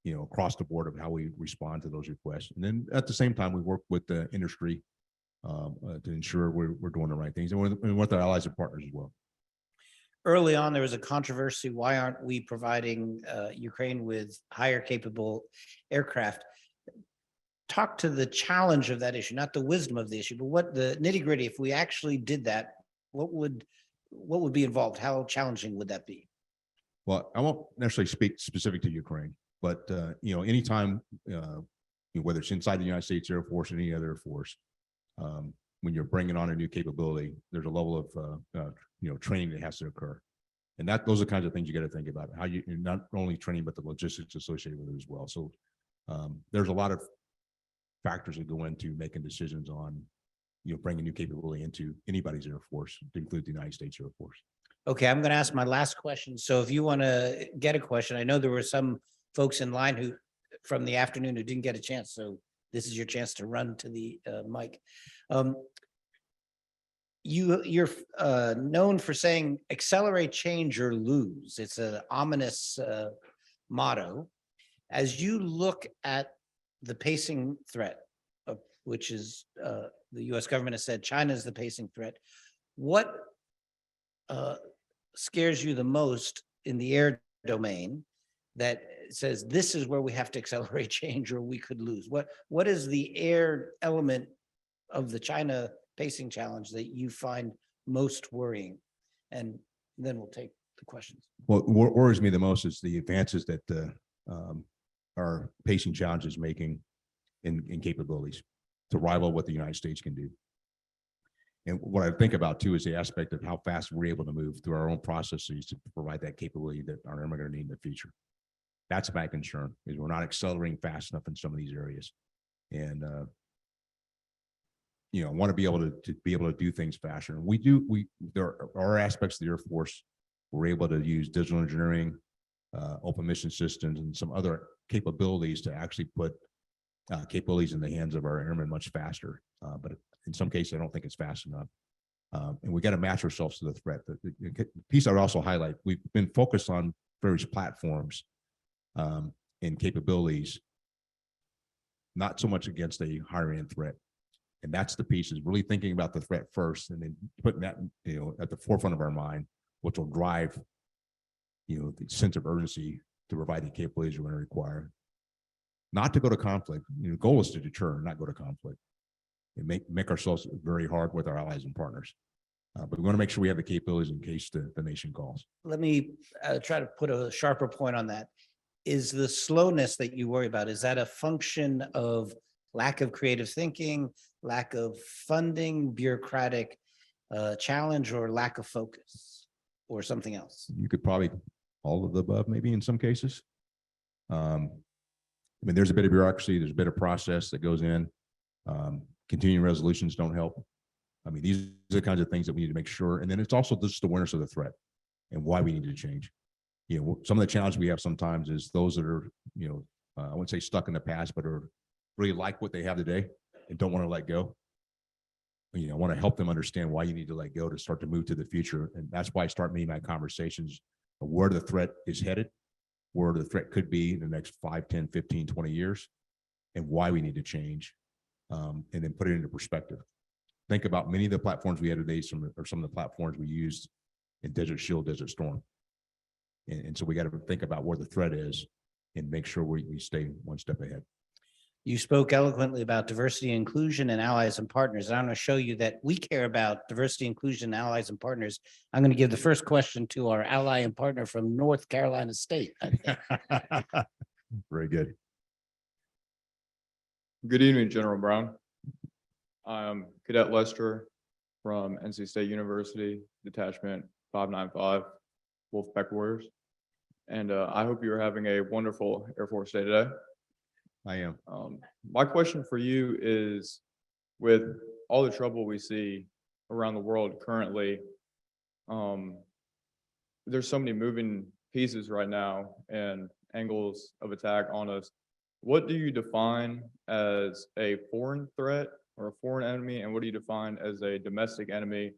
across the board of how we respond to those requests, and then at the same time, we work with the industry to ensure we're doing the right things, and with our allies and partners as well. Early on, there was a controversy. Why aren't we providing Ukraine with higher capable aircraft? Talk to the challenge of that issue, not the wisdom of the issue, but what the nitty gritty. If we actually did that, what would be involved? How challenging would that be? Well, I won't necessarily speak specific to Ukraine, but anytime, whether it's inside the United States Air Force or any other Air Force, when you're bringing on a new capability, there's a level of training that has to occur, and those are the kinds of things you got to think about. How you not only training, but the logistics associated with it as well. So there's a lot of factors that go into making decisions on bringing new capability into anybody's Air Force, to include the United States Air Force. Okay, I'm going to ask my last question. So if you want to get a question, I know there were some folks in line from the afternoon who didn't get a chance. So this is your chance to run to the mic. You're known for saying accelerate change or lose. It's an ominous motto. As you look at the pacing threat, which is the U.S. government has said China is the pacing threat, what scares you the most in the air domain that says this is where we have to accelerate change or we could lose? What is the air element of the China pacing challenge that you find most worrying? And then we'll take the questions. What worries me the most is the advances that our pacing challenge is making in capabilities to rival what the United States can do. And what I think about too is the aspect of how fast we're able to move through our own processes to provide that capability that our airmen are going to need in the future. That's my concern, is we're not accelerating fast enough in some of these areas. And I want to be able to do things faster. And there are aspects of the Air Force we're able to use digital engineering, open mission systems, and some other capabilities to actually put capabilities in the hands of our airmen much faster. But in some cases, I don't think it's fast enough. And we got to match ourselves to the threat. The piece I would also highlight, we've been focused on various platforms and capabilities, not so much against a higher end threat. And that's the piece, is really thinking about the threat first, and then putting that at the forefront of our mind, which will drive the sense of urgency to provide the capabilities we're going to require. Not to go to conflict. The goal is to deter, not go to conflict, and make ourselves very hard with our allies and partners. But we want to make sure we have the capabilities in case the nation calls. Let me try to put a sharper point on that. is the slowness that you worry about, is that a function of lack of creative thinking, lack of funding, bureaucratic challenge, or lack of focus, or something else? You could probably all of the above, maybe in some cases. I mean, there's a bit of bureaucracy, there's a bit of process that goes in. Continuing resolutions don't help. I mean, these are the kinds of things that we need to make sure. And then it's also just awareness of the threat and why we need to change. You know, some of the challenges we have sometimes is those that are, you know, I wouldn't say stuck in the past, but are really like what they have today and don't want to let go. You know, I want to help them understand why you need to let go to start to move to the future. And that's why I start meeting my conversations of where the threat is headed, where the threat could be in the next 5, 10, 15, 20 years, and why we need to change, and then put it into perspective. Think about many of the platforms we had today, some of the platforms we used in Desert Shield, Desert Storm. And so we got to think about where the threat is and make sure we stay one step ahead. You spoke eloquently about diversity, inclusion, and allies and partners. And I'm going to show you that we care about diversity, inclusion, allies, and partners. I'm going to give the first question to our ally and partner from North Carolina State. Very good. Good evening, General Brown. I'm Cadet Lester from NC State University, Detachment 595, Wolfpack Warriors. And I hope you're having a wonderful Air Force Day today. I am. My question for you is, with all the trouble we see around the world currently, there's so many moving pieces right now and angles of attack on us. What do you define as a foreign threat or a foreign enemy, and what do you define as a domestic enemy?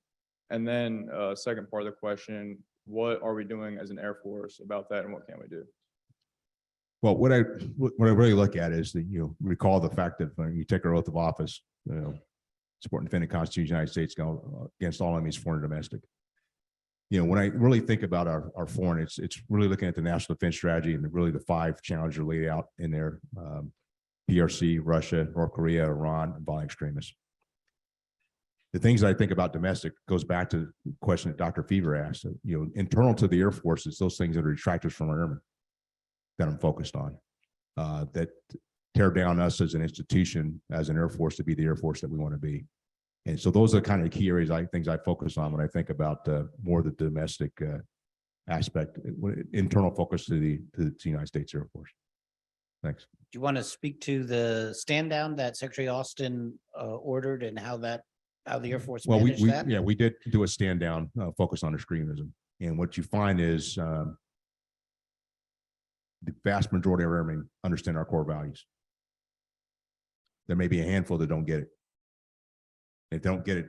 And then second part of the question, what are we doing as an Air Force about that, and what can we do? Well, what I really look at is that, you know, recall the fact that when you take our oath of office, you know, support and defend the Constitution of the United States against all enemies, foreign and domestic. You know, when I really think about our foreign, it's really looking at the national defense strategy and really the 5 challenges laid out in there: PRC, Russia, North Korea, Iran, and violent extremists. The things I think about domestic goes back to the question that Dr. Feaver asked. You know, internal to the Air Force, it's those things that are detractors from our airmen that I'm focused on, that tear down us as an institution, as an Air Force, to be the Air Force that we want to be. And so those are kind of the key areas, things I focus on when I think about more the domestic aspect, internal focus to the United States Air Force. Thanks. Do you want to speak to the stand down that Secretary Austin ordered, and how the Air Force managed that? We did do a stand down focus on extremism. And what you find is the vast majority of airmen understand our core values. There may be a handful that don't get it. If they don't get it,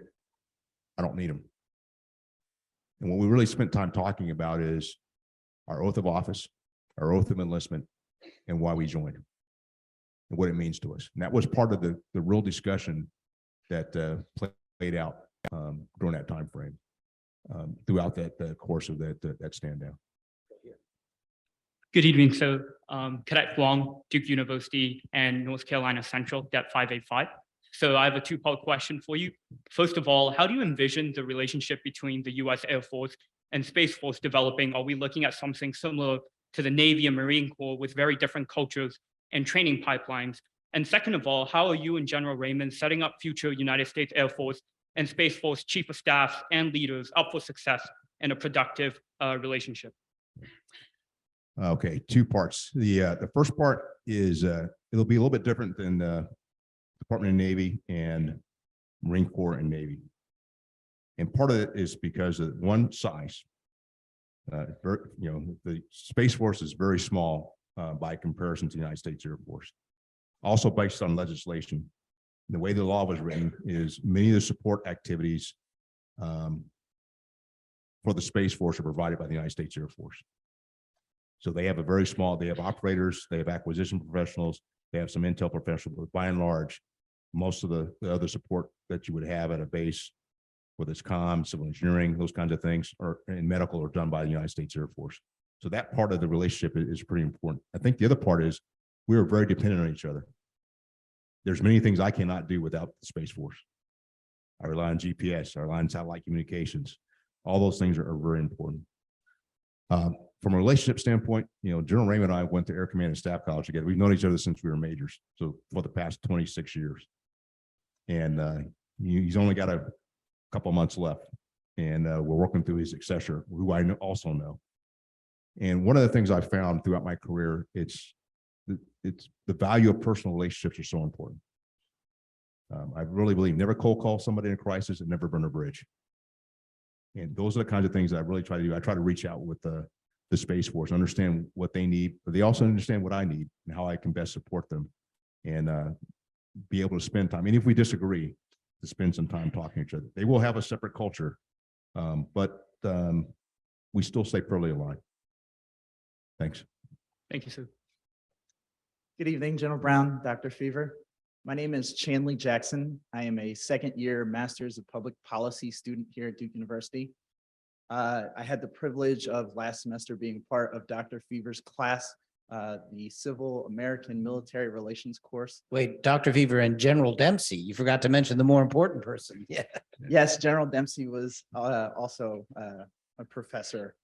I don't need them. And what we really spent time talking about is our oath of office, our oath of enlistment, and why we joined, and what it means to us. And that was part of the real discussion that played out during that time frame, throughout the course of that stand down. Good evening. So Cadet Huang, Duke University and North Carolina Central, Det 585. So I have a 2-part question for you. First of all, how do you envision the relationship between the U.S. Air Force and Space Force developing? Are we looking at something similar to the Navy and Marine Corps with very different cultures and training pipelines? And second of all, how are you and General Raymond setting up future United States Air Force and Space Force Chief of Staff and leaders up for success and a productive relationship? Okay, 2 parts. The first part is it'll be a little bit different than the Department of Navy and Marine Corps and Navy. And part of it is because of one, size. The Space Force is very small by comparison to the United States Air Force. Also based on legislation. The way the law was written is many of the support activities for the Space Force are provided by the United States Air Force. So they have they have operators, they have acquisition professionals, they have some intel professionals, but by and large, most of the other support that you would have at a base, whether it's comm, civil engineering, those kinds of things, or in medical, are done by the United States Air Force. So that part of the relationship is pretty important. I think the other part is we are very dependent on each other. There's many things I cannot do without the Space Force. I rely on GPS, I rely on satellite communications. All those things are very important. From a relationship standpoint, General Raymond and I went to Air Command and Staff College together. We've known each other since we were majors, so for the past 26 years. And he's only got a couple months left, and we're working through his successor, who I also know. And one of the things I found throughout my career, it's the value of personal relationships are so important. I really believe never cold call somebody in a crisis and never burn a bridge. And those are the kinds of things that I really try to do. I try to reach out with the Space Force, understand what they need, but they also understand what I need and how I can best support them, and be able to spend time. And if we disagree, to spend some time talking to each other. They will have a separate culture, but we still stay fairly aligned. Thanks. Thank you, sir. Good evening, General Brown, Dr. Feaver. My name is Chanley Jackson. I am a second-year Master's of Public Policy student here at Duke University. I had the privilege of last semester being part of Dr. Feaver's class, the Civil American Military Relations course. Wait, Dr. Feaver and General Dempsey, you forgot to mention the more important person. Yeah. Yes, General Dempsey was also a professor.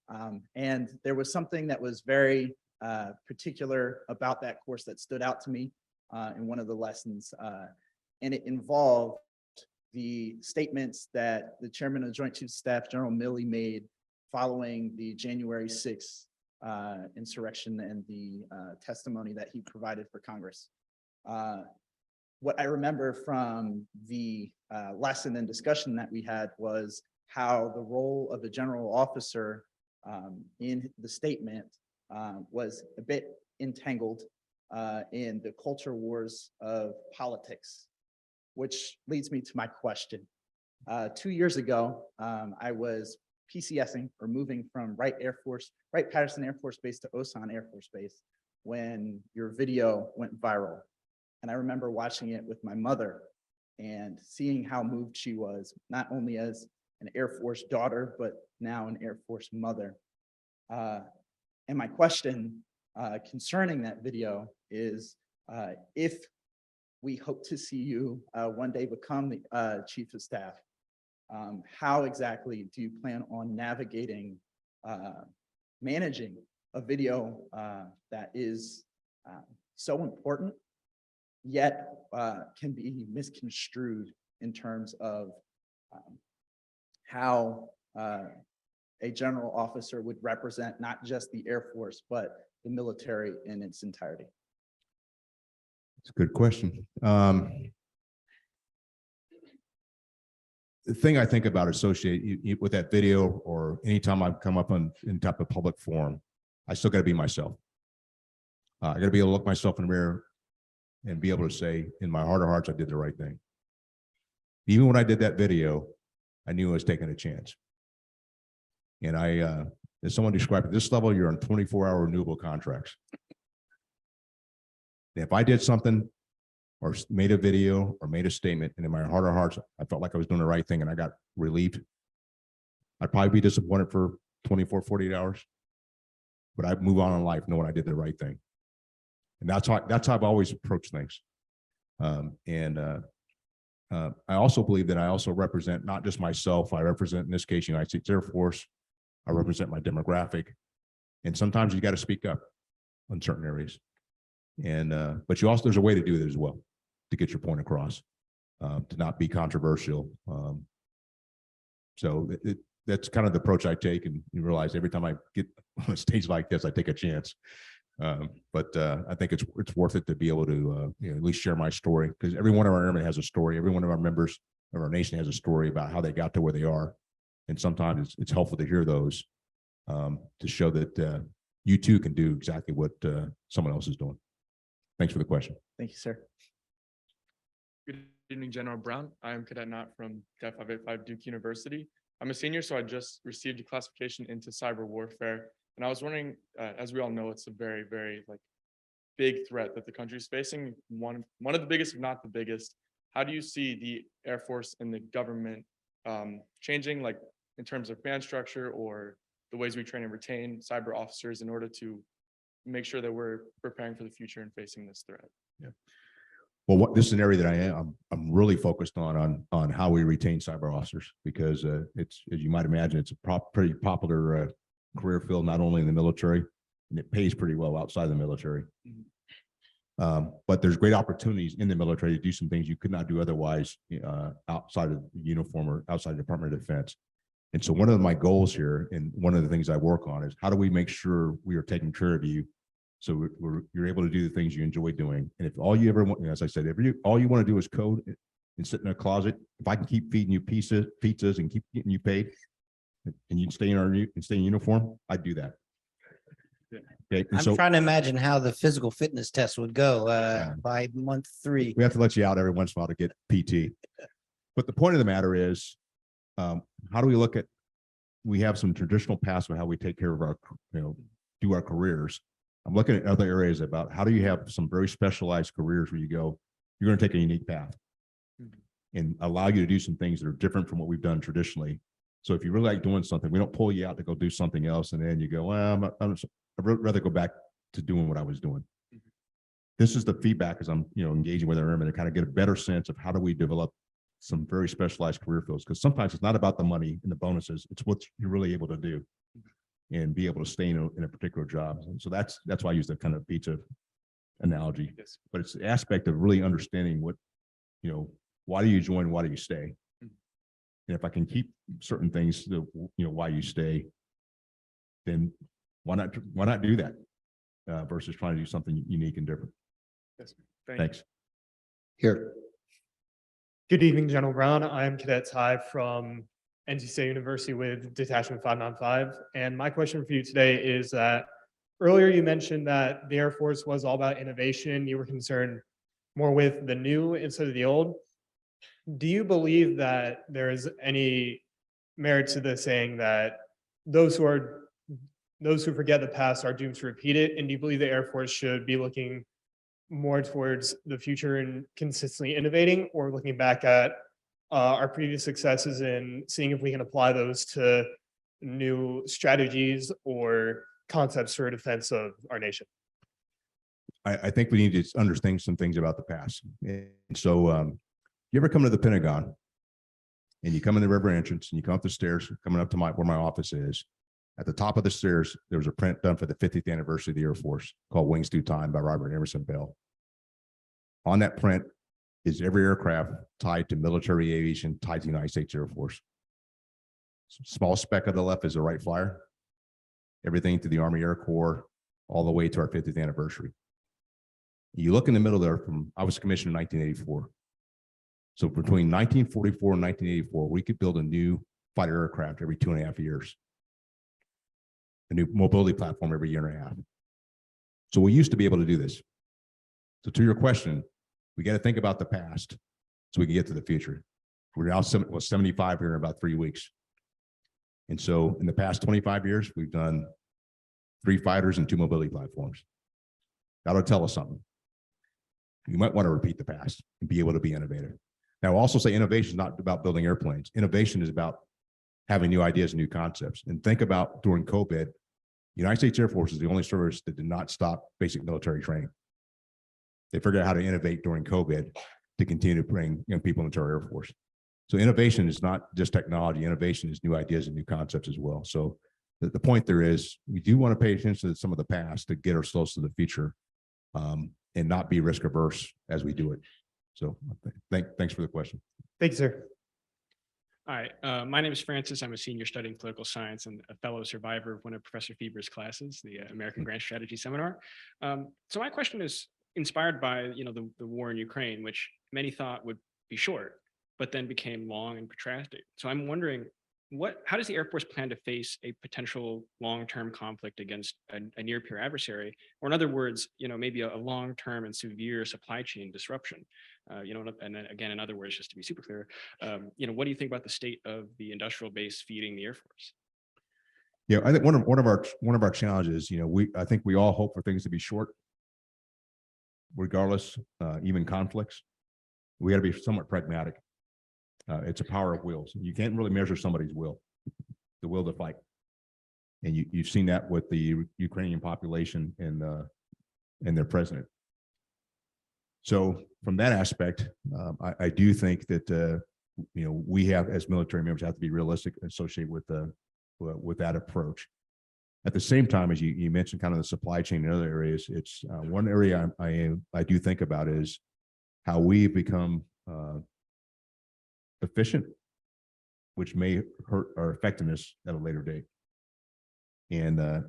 And there was something that was very particular about that course that stood out to me in one of the lessons. And it involved the statements that the chairman of the Joint Chiefs of Staff, General Milley, made following the January 6th insurrection and the testimony that he provided for Congress. What I remember from the lesson and discussion that we had was how the role of the general officer in the statement was a bit entangled in the culture wars of politics, which leads me to my question. 2 years ago, I was PCSing or moving from Wright Patterson Air Force Base to Osan Air Force Base when your video went viral. And I remember watching it with my mother and seeing how moved she was, not only as an Air Force daughter, but now an Air Force mother. And my question concerning that video is, if we hope to see you one day become the Chief of Staff, how exactly do you plan on navigating, managing a video that is so important, yet can be misconstrued in terms of how a general officer would represent not just the Air Force, but the military in its entirety? It's a good question. The thing I think about associate with that video, or anytime I come up in type of public forum, I still got to be myself. I got to be able to look myself in the mirror and be able to say, in my heart of hearts, I did the right thing. Even when I did that video, I knew I was taking a chance. And as someone described, at this level, you're on 24-hour renewable contracts. And if I did something or made a video or made a statement, and in my heart of hearts, I felt like I was doing the right thing and I got relieved, I'd probably be disappointed for 24, 48 hours, but I'd move on in life knowing I did the right thing. And that's how I've always approached things. I also believe that I also represent not just myself, I represent, in this case, United States Air Force, I represent my demographic, and sometimes you got to speak up on certain areas. And but you also, there's a way to do it as well, to get your point across, to not be controversial. So that's kind of the approach I take, and you realize every time I get on a stage like this, I take a chance. But I think it's worth it to be able to at least share my story, because every one of our airmen has a story. Every one of our members of our nation has a story about how they got to where they are, and sometimes it's helpful to hear those to show that you too can do exactly what someone else is doing. Thanks for the question. Thank you, sir. Good evening, General Brown. I am Cadet Nat from Cadet 585 Duke University. I'm a senior, so I just received a classification into cyber warfare. And I was wondering, as we all know, it's a very, very big threat that the country is facing. One of the biggest, if not the biggest. How do you see the Air Force and the government changing, like in terms of band structure or the ways we train and retain cyber officers in order to make sure that we're preparing for the future and facing this threat? Yeah. Well, this is an area that I'm really focused on how we retain cyber officers, because it's, as you might imagine, it's a pretty popular career field, not only in the military, and it pays pretty well outside the military. But there's great opportunities in the military to do some things you could not do otherwise outside of the uniform or outside the Department of Defense. And so one of my goals here, and one of the things I work on, is how do we make sure we are taking care of you so you're able to do the things you enjoy doing. And if all you ever want, as I said, all you want to do is code and sit in a closet, if I can keep feeding you pizzas and keep getting you paid, and you stay in uniform, I'd do that. Okay, and I'm so trying to imagine how the physical fitness test would go by month 3. we have to let you out every once in a while to get PT. But the point of the matter is, how do we look at, we have some traditional paths of how we take care of our, do our careers. I'm looking at other areas about how do you have some very specialized careers where you go, you're going to take a unique path and allow you to do some things that are different from what we've done traditionally. So if you really like doing something, we don't pull you out to go do something else. And then you go, well, I'd rather go back to doing what I was doing. This is the feedback as I'm, engaging with our airmen to kind of get a better sense of how do we develop some very specialized career fields, because sometimes it's not about the money and the bonuses, it's what you're really able to do and be able to stay in a particular job. And so that's why I use the kind of pizza analogy. Yes. But it's the aspect of really understanding what, why do you join, why do you stay? And if I can keep certain things, why you stay, then why not do that versus trying to do something unique and different. Yes. Thank you. Thanks. Here. Good evening, General Brown. I'm Cadet Ty from NC State University with Detachment 595. And my question for you today is that earlier you mentioned that the Air Force was all about innovation. You were concerned more with the new instead of the old. Do you believe that there is any merit to the saying that those who forget the past are doomed to repeat it? And do you believe the Air Force should be looking more towards the future and consistently innovating, or looking back at our previous successes and seeing if we can apply those to new strategies or concepts for defense of our nation? I think we need to understand some things about the past. And so you ever come to the Pentagon and you come in the river entrance and you come up the stairs, coming up to where my office is, at the top of the stairs, there was a print done for the 50th anniversary of the Air Force called Wings Through Time by Robert Emerson Bell. On that print is every aircraft tied to military aviation, tied to the United States Air Force. Small speck on the left is the Wright Flyer, everything to the Army Air Corps, all the way to our 50th anniversary. You look in the middle there I was commissioned in 1984. So between 1944 and 1984, we could build a new fighter aircraft every 2.5 years. A new mobility platform every 1.5 years. So we used to be able to do this. So to your question, we got to think about the past so we can get to the future. We're now 75 here in about 3 weeks. And so in the past 25 years, we've done 3 fighters and 2 mobility platforms. That'll tell us something. You might want to repeat the past and be able to be innovative. Now, I'll also say innovation is not about building airplanes. Innovation is about having new ideas and new concepts. And think about during COVID, the United States Air Force is the only service that did not stop basic military training. They figured out how to innovate during COVID to continue to bring young people into our Air Force. So innovation is not just technology. Innovation is new ideas and new concepts as well. So the point there is we do want to pay attention to some of the past to get ourselves to the future and not be risk averse as we do it. So thanks for the question. Thank you, sir. Hi, my name is Francis. I'm a senior studying political science and a fellow survivor of one of Professor Feaver's classes, the American Grand Strategy Seminar. So my question is inspired by the war in Ukraine, which many thought would be short, but then became long and protracted. So I'm wondering, how does the Air Force plan to face a potential long-term conflict against a near-peer adversary, or in other words, maybe a long-term and severe supply chain disruption? And then again, in other words, just to be super clear, what do you think about the state of the industrial base feeding the Air Force? Yeah, I think one of our challenges, I think we all hope for things to be short, regardless, even conflicts. We got to be somewhat pragmatic. It's a power of wills. You can't really measure somebody's will, the will to fight. And you've seen that with the Ukrainian population and their president. So from that aspect, I do think that we have, as military members, have to be realistic associated with that approach. At the same time, as you mentioned, kind of the supply chain and other areas, it's one area I do think about is how we become efficient, which may hurt our effectiveness at a later date. And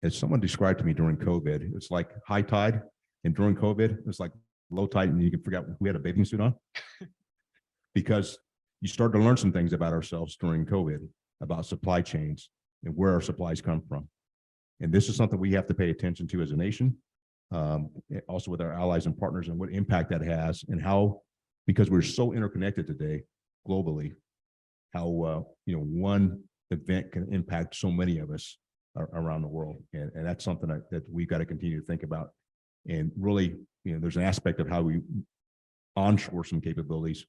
as someone described to me during COVID, it's like high tide, and during COVID, it's like low tide, and you can forget we had a bathing suit on because you start to learn some things about ourselves during COVID, about supply chains and where our supplies come from. And this is something we have to pay attention to as a nation, also with our allies and partners, and what impact that has, and how, because we're so interconnected today globally, how one event can impact so many of us around the world. And that's something that we've got to continue to think about. And really, there's an aspect of how we onshore some capabilities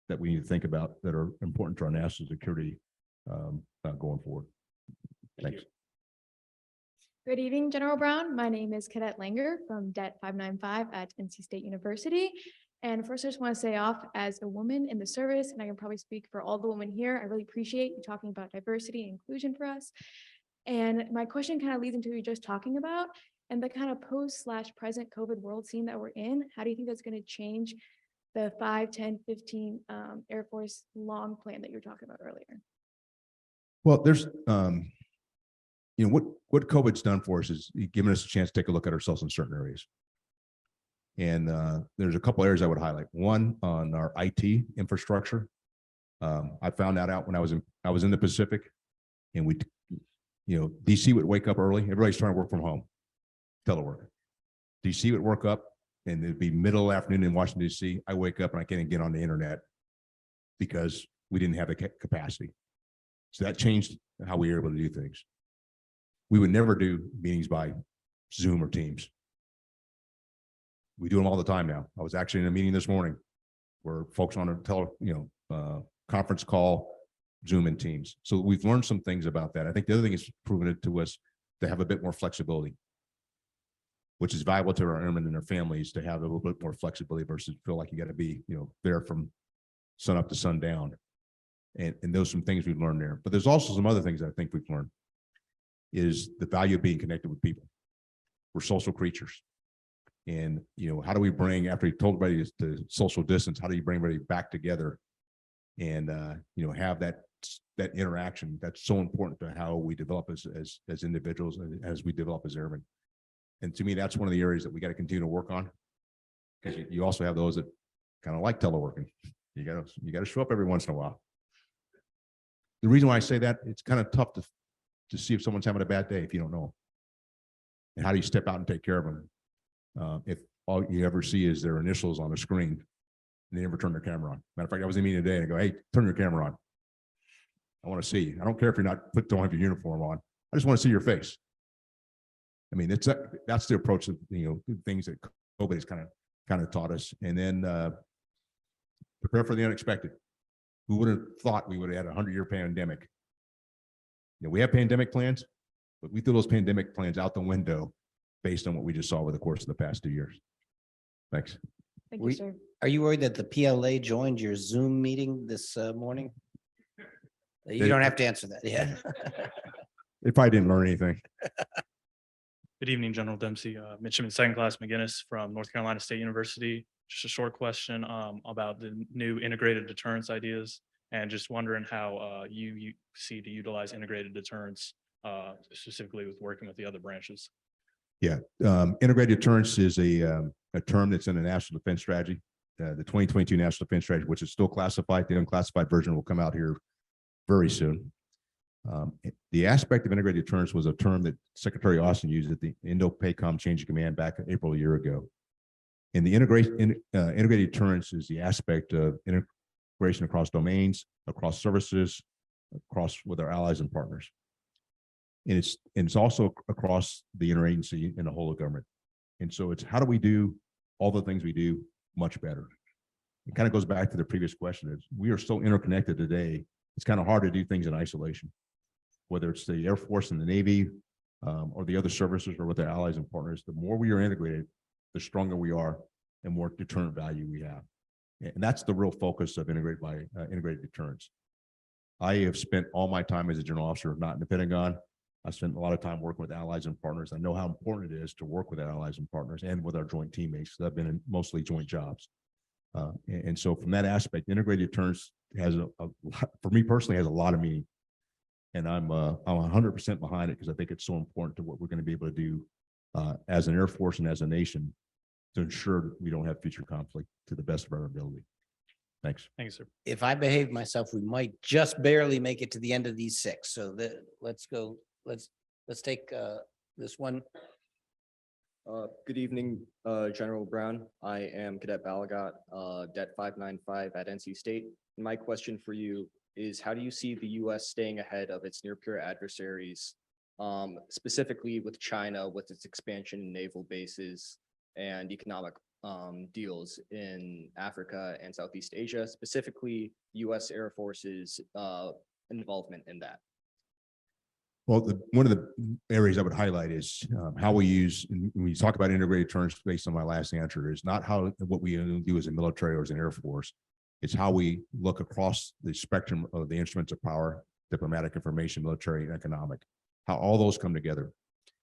that we need to think about that are important to our national security going forward. Thanks. Good evening, General Brown. My name is Cadet Langer from Det 595 at NC State University. And first, I just want to say off as a woman in the service, and I can probably speak for all the women here, I really appreciate you talking about diversity and inclusion for us. And my question kind of leads into what you're just talking about and the kind of post/present COVID world scene that we're in. How do you think that's going to change the 5, 10, 15 Air Force long plan that you were talking about earlier? Well, there's, what COVID's done for us is giving us a chance to take a look at ourselves in certain areas. And there's a couple areas I would highlight. One, on our IT infrastructure. I found that out when I was in the Pacific, and DC would wake up early. Everybody's trying to work from home, telework. DC would work up, and it'd be middle of the afternoon in Washington, DC. I wake up and I can't even get on the internet because we didn't have the capacity. So that changed how we were able to do things. We would never do meetings by Zoom or Teams. We do them all the time now. I was actually in a meeting this morning where folks on a conference call, Zoom and Teams. So we've learned some things about that. I think the other thing is proven it to us to have a bit more flexibility, which is valuable to our airmen and their families, to have a little bit more flexibility versus feel like you got to be, there from sun up to sundown. And those are some things we've learned there. But there's also some other things I think we've learned is the value of being connected with people. We're social creatures. And, how do we bring, after you told everybody to social distance, how do you bring everybody back together and, have that interaction that's so important to how we develop as individuals and as we develop as airmen. And to me, that's one of the areas that we got to continue to work on, because you also have those that kind of like teleworking. You got to show up every once in a while. The reason why I say that, it's kind of tough to see if someone's having a bad day if you don't know. And how do you step out and take care of them? If all you ever see is their initials on the screen and they never turn their camera on. Matter of fact, I was in a meeting today and I go, hey, turn your camera on. I want to see you. I don't care if you're don't have your uniform on. I just want to see your face. I mean, that's the approach of, things that COVID has kind of taught us. And then prepare for the unexpected. Who would have thought we would have had a 100-year pandemic? We have pandemic plans, but we threw those pandemic plans out the window based on what we just saw over the course of the past 2 years. Thanks. Thank you, sir. Are you worried that the PLA joined your Zoom meeting this morning? You don't have to answer that. Yeah. They probably didn't learn anything. Good evening, General Dempsey. Midshipman Second Class McGinnis from North Carolina State University. Just a short question about the new integrated deterrence ideas, and just wondering how you see to utilize integrated deterrence, specifically with working with the other branches. Yeah, integrated deterrence is a term that's in the National Defense Strategy, the 2022 National Defense Strategy, which is still classified. The unclassified version will come out here very soon. The aspect of integrated deterrence was a term that Secretary Austin used at the Indo-PACOM Change of Command back in April a year ago. And the integrated deterrence is the aspect of integration across domains, across services, across with our allies and partners. And it's also across the interagency and the whole of government. And so it's how do we do all the things we do much better? It kind of goes back to the previous question. We are so interconnected today, it's kind of hard to do things in isolation, whether it's the Air Force and the Navy or the other services or with our allies and partners. The more we are integrated, the stronger we are and more deterrent value we have. And that's the real focus of integrated deterrence. I have spent all my time as a general officer, not in the Pentagon, I spent a lot of time working with allies and partners. I know how important it is to work with our allies and partners and with our joint teammates. I've been in mostly joint jobs. And so from that aspect, integrated deterrence has for me personally, has a lot of meaning. And I'm 100% behind it because I think it's so important to what we're going to be able to do as an Air Force and as a nation to ensure that we don't have future conflict to the best of our ability. Thanks. Thank you, sir. If I behave myself, we might just barely make it to the end of these 6. So let's go, let's take this one. Good evening, General Brown. I am Cadet Balagot, Det 595 at NC State. My question for you is, how do you see the U.S. staying ahead of its near-peer adversaries, specifically with China, with its expansion in naval bases and economic deals in Africa and Southeast Asia, specifically U.S. Air Force's involvement in that? Well, one of the areas I would highlight is how we use, when we talk about integrated deterrence, based on my last answer, is not what we do as a military or as an Air Force. It's how we look across the spectrum of the instruments of power, diplomatic, information, military, and economic, how all those come together,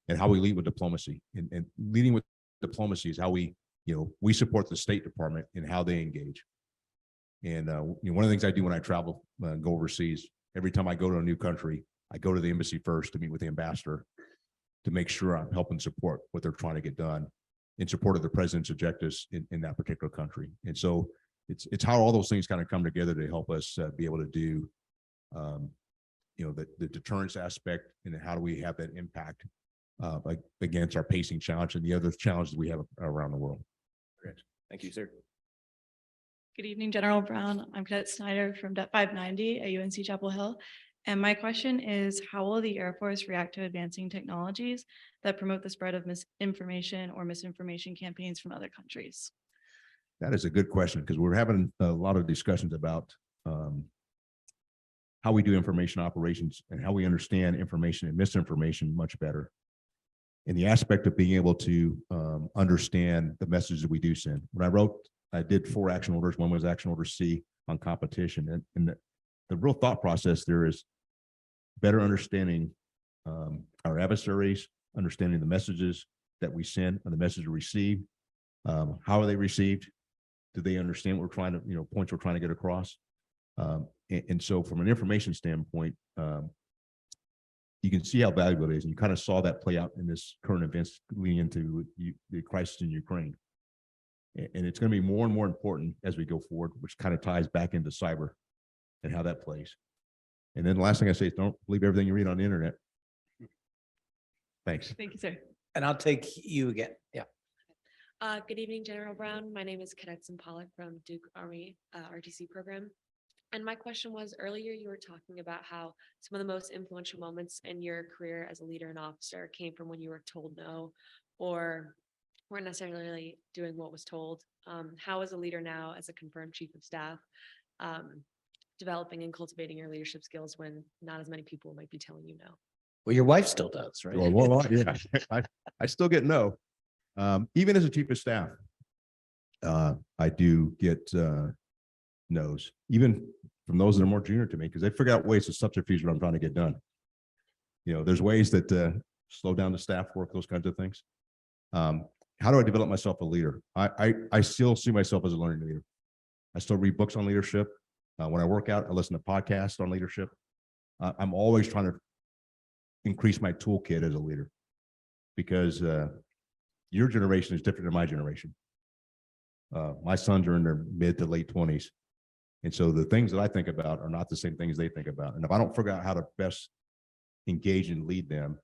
and how we lead with diplomacy. And leading with diplomacy is how we support the State Department and how they engage. And one of the things I do when I travel, go overseas, every time I go to a new country, I go to the embassy first to meet with the ambassador to make sure I'm helping support what they're trying to get done in support of the president's objectives in that particular country. And so it's how all those things kind of come together to help us be able to do, the deterrence aspect, and how do we have that impact against our pacing challenge and the other challenges we have around the world. Thank you, sir. Good evening, General Brown. I'm Cadet Snyder from Det 590 at UNC Chapel Hill. And my question is, how will the Air Force react to advancing technologies that promote the spread of misinformation or misinformation campaigns from other countries? That is a good question, because we're having a lot of discussions about how we do information operations and how we understand information and misinformation much better. And the aspect of being able to understand the messages that we do send. When I did 4 action orders. One was action order C on competition. And the real thought process there is better understanding our adversaries, understanding the messages that we send and the messages we receive. How are they received? Do they understand what we're trying to, points we're trying to get across? And so from an information standpoint, you can see how valuable it is. And you kind of saw that play out in this current events leading into the crisis in Ukraine. And it's going to be more and more important as we go forward, which kind of ties back into cyber and how that plays. And then the last thing I say is, don't believe everything you read on the internet. Thanks. Thank you, sir. And I'll take you again. Yeah. Good evening, General Brown. My name is Cadet Pollock from Duke Army ROTC program. And my question was, earlier you were talking about how some of the most influential moments in your career as a leader and officer came from when you were told no, or weren't necessarily doing what was told. How as a leader now, as a confirmed chief of staff, developing and cultivating your leadership skills when not as many people might be telling you no? Well, your wife still does, right? Well, yeah, I still get no. Even as a chief of staff, I do get no's, even from those that are more junior to me, because they figure out ways to subterfuge what I'm trying to get done. There's ways that slow down the staff work, those kinds of things. How do I develop myself a leader? I still see myself as a learning leader. I still read books on leadership. When I work out, I listen to podcasts on leadership. I'm always trying to increase my toolkit as a leader, because your generation is different than my generation. My sons are in their mid to late 20s. And so the things that I think about are not the same things they think about. And if I don't figure out how to best engage and lead them,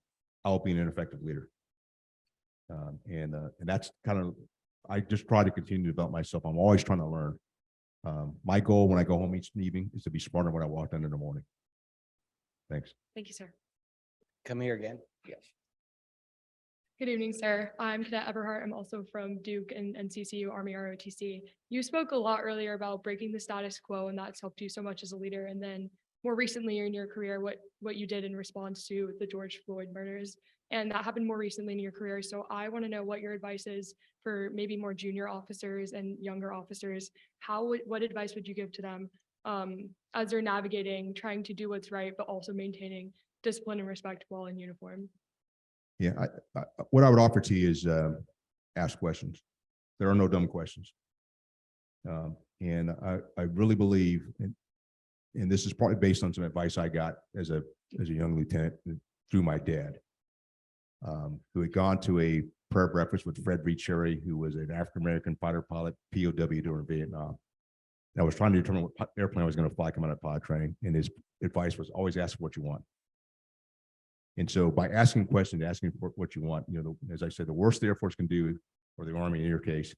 I'll be an ineffective leader. And that's kind of, I just try to continue to develop myself. I'm always trying to learn. My goal when I go home each evening is to be smarter when I walk in the morning. Thanks. Thank you, sir. Come here again. Yes. Good evening, sir. I'm Cadet Everhart. I'm also from Duke and NCCU Army ROTC. You spoke a lot earlier about breaking the status quo, and that's helped you so much as a leader. And then more recently in your career, what you did in response to the George Floyd murders. And that happened more recently in your career. So I want to know what your advice is for maybe more junior officers and younger officers. What advice would you give to them as they're navigating, trying to do what's right, but also maintaining disciplined and respect while in uniform. Yeah, what I would offer to you is ask questions. There are no dumb questions. And I really believe, and this is partly based on some advice I got as a young lieutenant through my dad, who had gone to a prayer breakfast with Fred Cherry, who was an African-American fighter pilot, POW during Vietnam. And I was trying to determine what airplane I was going to fly coming out of pod training, and his advice was always ask what you want. And so by asking questions, asking for what you want, you know, as I said, the worst the Air Force can do, or the Army in your case,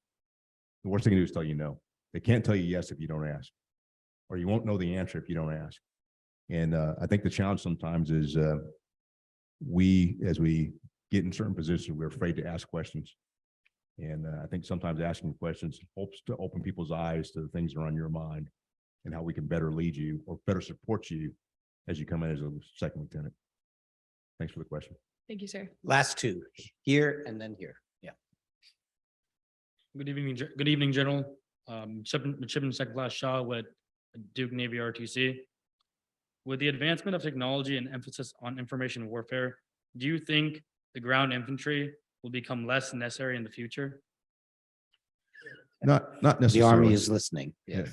the worst they can do is tell you no. They can't tell you yes if you don't ask, or you won't know the answer if you don't ask. And I think the challenge sometimes is as we get in certain positions, we're afraid to ask questions. And I think sometimes asking questions hopes to open people's eyes to the things that are on your mind and how we can better lead you or better support you as you come in as a second lieutenant. Thanks for the question. Thank you, sir. Last two, here and then here. Yeah. Good evening, General. Midshipman Second Class Shaw with Duke Navy ROTC. With the advancement of technology and emphasis on information warfare, do you think the ground infantry will become less necessary in the future? Not The necessarily. Army is listening. Yeah,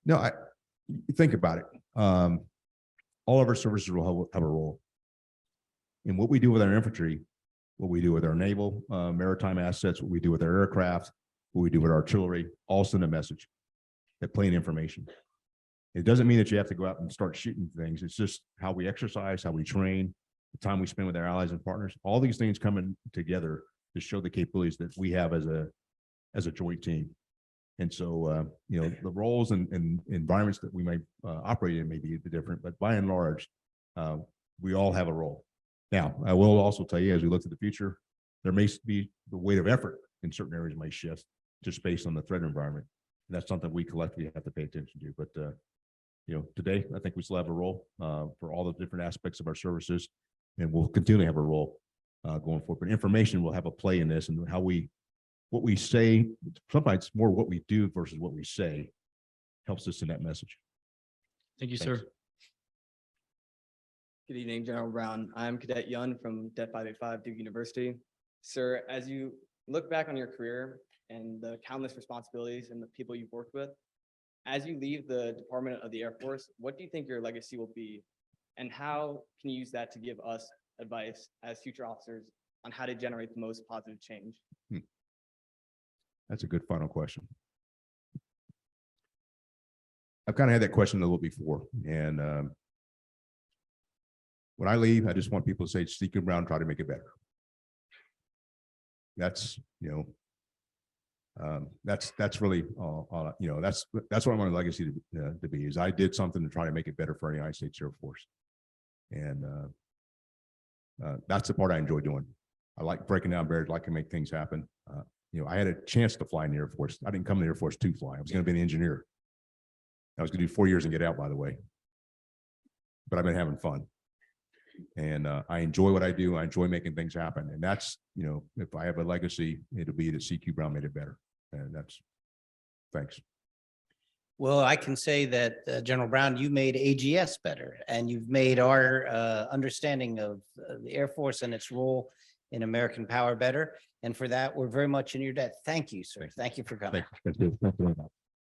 no, I think about it. All of our services will have a role. And what we do with our infantry, what we do with our naval, maritime assets, what we do with our aircraft, what we do with artillery, all send a message that plain information. It doesn't mean that you have to go out and start shooting things. It's just how we exercise, how we train, the time we spend with our allies and partners. All these things coming together to show the capabilities that we have as a joint team. And so, you know, the roles and environments that we may operate in may be different, but by and large, we all have a role. Now, I will also tell you, as we look to the future, there may be the weight of effort in certain areas may shift just based on the threat environment. And that's something we collectively have to pay attention to. But, you know, today, I think we still have a role for all the different aspects of our services, and we'll continue to have a role going forward. But information will have a play in this, and what we say, sometimes more what we do versus what we say helps us in that message. Thank you, Thanks. sir. Good evening, General Brown. I'm Cadet Yun from Det 585 Duke University. Sir, as you look back on your career and the countless responsibilities and the people you've worked with, as you leave the Department of the Air Force, what do you think your legacy will be? And how can you use that to give us advice as future officers on how to generate the most positive change? That's a good final question. I've kind of had that question a little before, and when I leave, I just want people to say, "Stick around, try to make it better." That's, you know, that's really, you know, that's what I want my legacy to be. Is I did something to try to make it better for the United States Air Force, and that's the part I enjoy doing. I like breaking down barriers, like to make things happen. You know, I had a chance to fly in the Air Force. I didn't come to the Air Force to fly. I was going to be an engineer. I was going to do 4 years and get out, by the way. But I've been having fun. And I enjoy what I do. I enjoy making things happen. And that's, you know, if I have a legacy, it'll be that CQ Brown made it better. And that's, thanks. Well, I can say that, General Brown, you made AGS better, and you've made our understanding of the Air Force and its role in American power better. And for that, we're very much in your debt. Thank you, sir. Thank you for coming. Thank you.